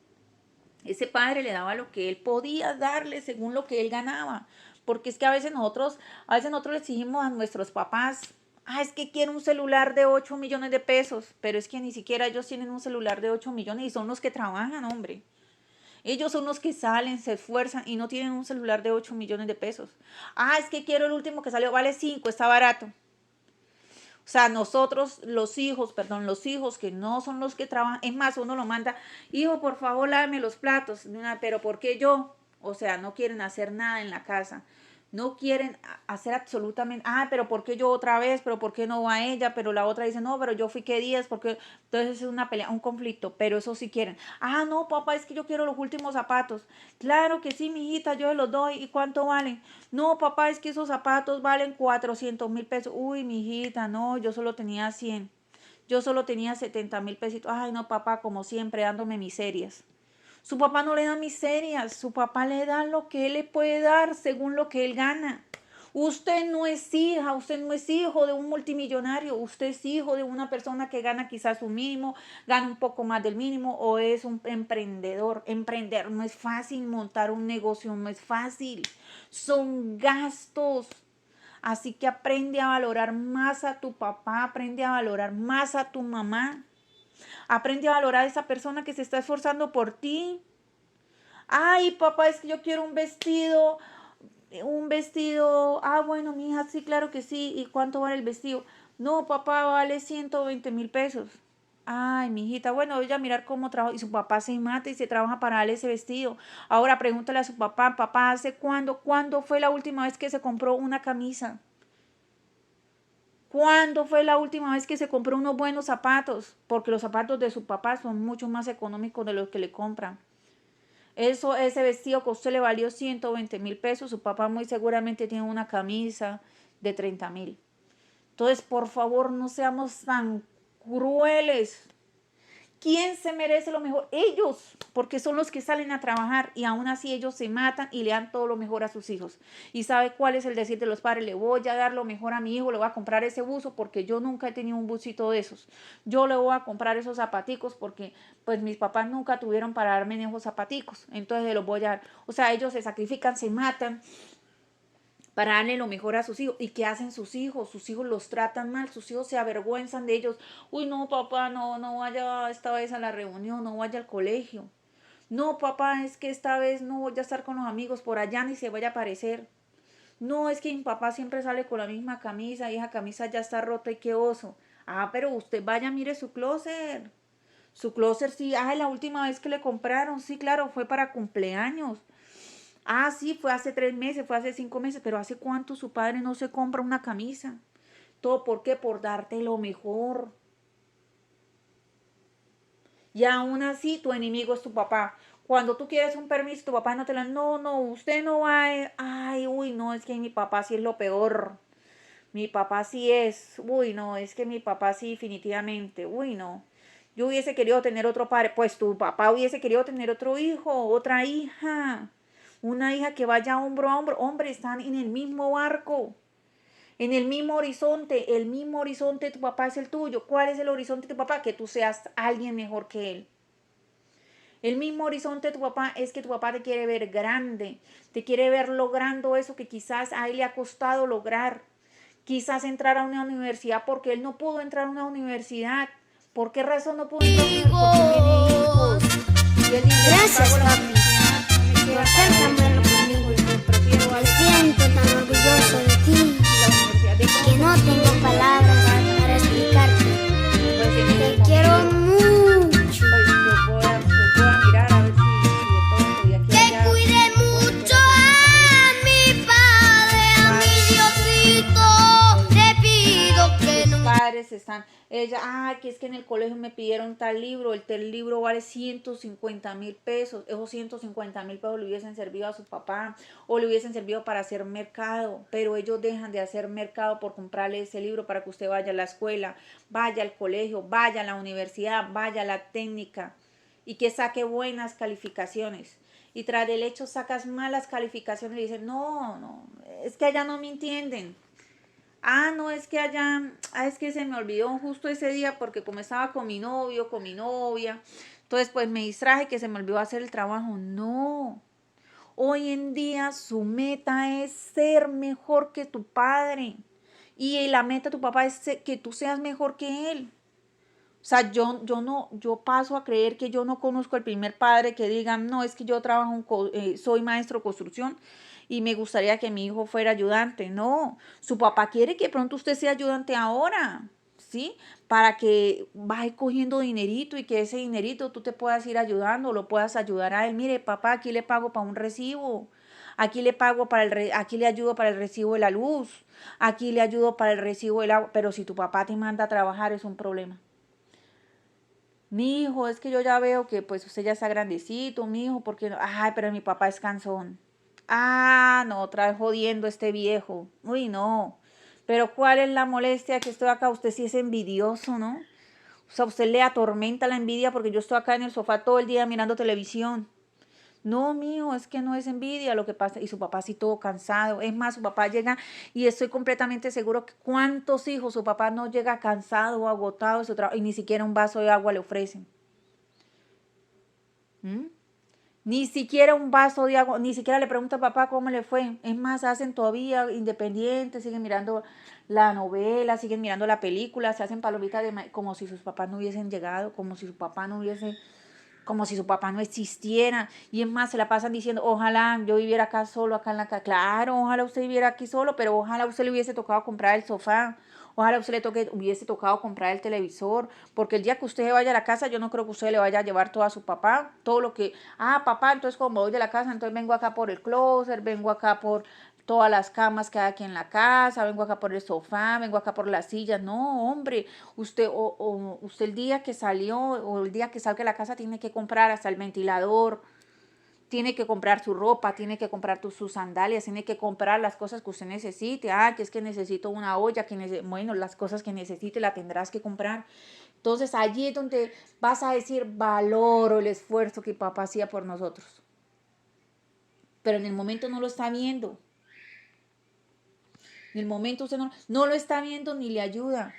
Ese padre le daba lo que él podía darle según lo que él ganaba. Porque es que a veces nosotros le exigimos a nuestros papás Ah, es que quiero un celular de 8 millones de pesos, pero es que ni siquiera ellos tienen un celular de 8 millones y son los que trabajan, hombre. Ellos son los que salen, se esfuerzan y no tienen un celular de 8 millones de pesos. Ah, es que quiero el último que salió, vale 5, está barato. O sea, nosotros, los hijos que no son los que trabajan, es más, uno lo manda, hijo, por favor, lávame los platos, pero ¿por qué yo? O sea, no quieren hacer nada en la casa. No quieren hacer absolutamente, pero ¿por qué yo otra vez? ¿Pero por qué no va ella? Pero la otra dice, no, pero yo fui qué días, porque entonces es una pelea, un conflicto, pero eso sí quieren. Ah, no, papá, es que yo quiero los últimos zapatos. Claro que sí, mijita, yo se los doy. ¿Y cuánto valen? No, papá, es que esos zapatos valen 400.000 pesos. Uy, mijita, no, yo solo tenía 100. Yo solo tenía 70.000 pesitos. Ay, no, papá, como siempre, dándome miserias. Su papá no le da miserias, su papá le da lo que él le puede dar según lo que él gana. Usted no es hija, usted no es hijo de un multimillonario, usted es hijo de una persona que gana quizás un mínimo, gana un poco más del mínimo o es un emprendedor. Emprender no es fácil, montar un negocio no es fácil, son gastos. Así que aprende a valorar más a tu papá, aprende a valorar más a tu mamá. Aprende a valorar a esa persona que se está esforzando por ti. Ay, papá, es que yo quiero un vestido. Bueno, mi hija, sí, claro que sí. ¿Y cuánto vale el vestido? No, papá, vale 120.000 pesos. Ay, mi hijita, bueno, voy a mirar cómo trabaja. Y su papá se mata y se trabaja para darle ese vestido. Ahora pregúntale a su papá, papá, ¿hace cuándo fue la última vez que se compró una camisa? ¿Cuándo fue la última vez que se compró unos buenos zapatos? Porque los zapatos de su papá son mucho más económicos de los que le compran. Ese vestido que a usted le valió 120.000 pesos, su papá muy seguramente tiene una camisa de 30.000. Entonces, por favor, no seamos tan crueles. ¿Quién se merece lo mejor? Ellos, porque son los que salen a trabajar y aún así ellos se matan y le dan todo lo mejor a sus hijos. ¿Y sabe cuál es el decir de los padres? Le voy a dar lo mejor a mi hijo, le voy a comprar ese buzo porque yo nunca he tenido un busito de esos. Yo le voy a comprar esos zapaticos porque pues mis papás nunca tuvieron para darme esos zapaticos. Entonces se los voy a dar. O sea, ellos se sacrifican, se matan para darle lo mejor a sus hijos. ¿Y qué hacen sus hijos? Sus hijos los tratan mal, sus hijos se avergüenzan de ellos. Uy, no, papá, no vaya esta vez a la reunión, no vaya al colegio. No, papá, es que esta vez no voy a estar con los amigos, por allá ni se vaya a aparecer. No, es que mi papá siempre sale con la misma camisa y esa camisa ya está rota y qué oso. Pero usted vaya, mire su closet. Su closet, sí, la última vez que le compraron, sí, claro, fue para cumpleaños. Sí, fue hace 3 meses, fue hace 5 meses, pero ¿hace cuánto su padre no se compra una camisa? ¿Todo por qué? Por darte lo mejor. Y aún así, tu enemigo es tu papá. Cuando tú quieres un permiso, tu papá no te lo... No, usted no va a... Ay, uy, no, es que mi papá sí es lo peor. Mi papá sí es... Uy, no, es que mi papá sí definitivamente. Uy, no. Yo hubiese querido tener otro padre. Pues tu papá hubiese querido tener otro hijo, otra hija. Una hija que vaya hombro a hombro. Hombre, están en el mismo barco, en el mismo horizonte. El mismo horizonte de tu papá es el tuyo. ¿Cuál es el horizonte de tu papá? Que tú seas alguien mejor que él. El mismo horizonte de tu papá es que tu papá te quiere ver grande, te quiere ver logrando eso que quizás a él le ha costado lograr. Quizás entrar a una universidad porque él no pudo entrar a una universidad. ¿Por qué razón no pudo entrar a una universidad? Porque tiene hijos. Y él dice, Gracias, pago la papi, universidad, no me por queda ser para tan eso. bueno conmigo. Pues prefiero Me algo siento tan orgulloso de ti la universidad de que no tengo palabras para explicarte. pues en Te estos quiero momentos mucho. pues voy a mirar a ver si de pronto de aquí a Que allá cuide puedo mucho volver a hacer unos arreglos. a mi padre, a mi Diosito. Le pido que Sus no. padres están, que es que en el colegio me pidieron tal libro, el tal libro vale 150.000 pesos, esos 150.000 pesos le hubiesen servido a su papá o le hubiesen servido para hacer mercado, pero ellos dejan de hacer mercado por comprarle ese libro para que usted vaya a la escuela, vaya al colegio, vaya a la universidad, vaya a la técnica y que saque buenas calificaciones. Y tras del hecho sacas malas calificaciones y dicen, no, es que allá no me entienden. No, es que allá, es que se me olvidó justo ese día porque como estaba con mi novio, con mi novia, entonces pues me distraje que se me olvidó hacer el trabajo. No, hoy en día su meta es ser mejor que tu padre Y la meta de tu papá es que tú seas mejor que él. O sea, yo paso a creer que yo no conozco el primer padre que diga, no, es que yo trabajo, soy maestro de construcción y me gustaría que mi hijo fuera ayudante. No, su papá quiere que pronto usted sea ayudante ahora, ¿sí? Para que vaya cogiendo dinerito y que ese dinerito tú te puedas ir ayudando, lo puedas ayudar a él. Mire, papá, aquí le pago para un recibo. Aquí le pago aquí le ayudo para el recibo de la luz. Aquí le ayudo para el recibo del agua. Pero si tu papá te manda a trabajar es un problema. Mi hijo, es que yo ya veo que pues usted ya está grandecito, mi hijo, porque no? Ay, pero mi papá es cansón. Ah, no, otra vez jodiendo este viejo. Uy, no. Pero ¿cuál es la molestia que estoy acá? Usted sí es envidioso, ¿no? O sea, usted le atormenta la envidia porque yo estoy acá en el sofá todo el día mirando televisión. No, mijo, es que no es envidia lo que pasa. Y su papá sí todo cansado. Es más, su papá llega y estoy completamente seguro que cuántos hijos su papá no llega cansado o agotado de su trabajo y ni siquiera un vaso de agua le ofrecen. ¿Mm? Ni siquiera un vaso de agua, ni siquiera le pregunta a papá cómo le fue. Es más, hacen todavía independientes, siguen mirando la novela, siguen mirando la película, se hacen palomitas como si sus papás no hubiesen llegado, como si su papá no existiera. Y es más, se la pasan diciendo, ojalá yo viviera acá solo, acá en la casa. Claro, ojalá usted viviera aquí solo, pero ojalá usted le hubiese tocado comprar el sofá. Ojalá usted hubiese tocado comprar el televisor, porque el día que usted vaya a la casa, yo no creo que usted le vaya a llevar todo a su papá, todo lo que, papá, entonces como voy de la casa, entonces vengo acá por el closet, vengo acá por todas las camas que hay aquí en la casa, vengo acá por el sofá, vengo acá por las sillas. No, hombre, usted el día que salió o el día que salga de la casa tiene que comprar hasta el ventilador, tiene que comprar su ropa, tiene que comprar sus sandalias, tiene que comprar las cosas que usted necesite. Que es que necesito una olla, bueno, las cosas que necesite las tendrás que comprar. Entonces allí es donde vas a decir, valoro el esfuerzo que papá hacía por nosotros. Pero en el momento no lo está viendo. En el momento usted no lo está viendo ni le ayuda.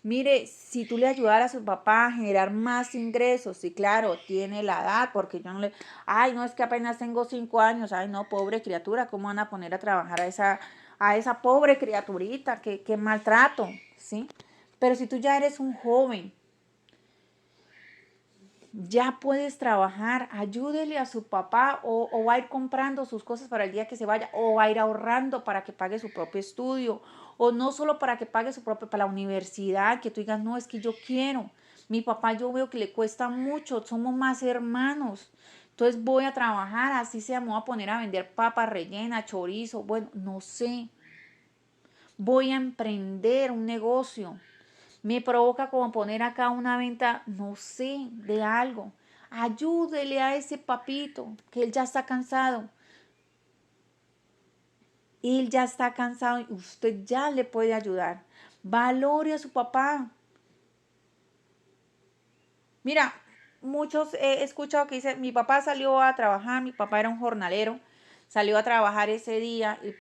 Mire, si tú le ayudaras a su papá a generar más ingresos, sí, claro, tiene la edad, porque yo no le, no, es que apenas tengo 5 años, no, pobre criatura, ¿cómo van a poner a trabajar a esa pobre criaturita? Qué maltrato, ¿sí? Pero si tú ya eres un joven, ya puedes trabajar, ayúdele a su papá o va a ir comprando sus cosas para el día que se vaya o va a ir ahorrando para que pague su propio estudio o no solo para que pague para la universidad, que tú digas, no, es que yo quiero, mi papá yo veo que le cuesta mucho, somos más hermanos, entonces voy a trabajar, así sea, me voy a poner a vender papas rellenas, chorizo, bueno, no sé, voy a emprender un negocio. Me provoca como poner acá una venta, no sé, de algo. Ayúdele a ese papito, que él ya está cansado. Él ya está cansado y usted ya le puede ayudar. Valore a su papá. Mira, muchos he escuchado que dicen, mi papá salió a trabajar, mi papá era un jornalero, salió a trabajar ese día y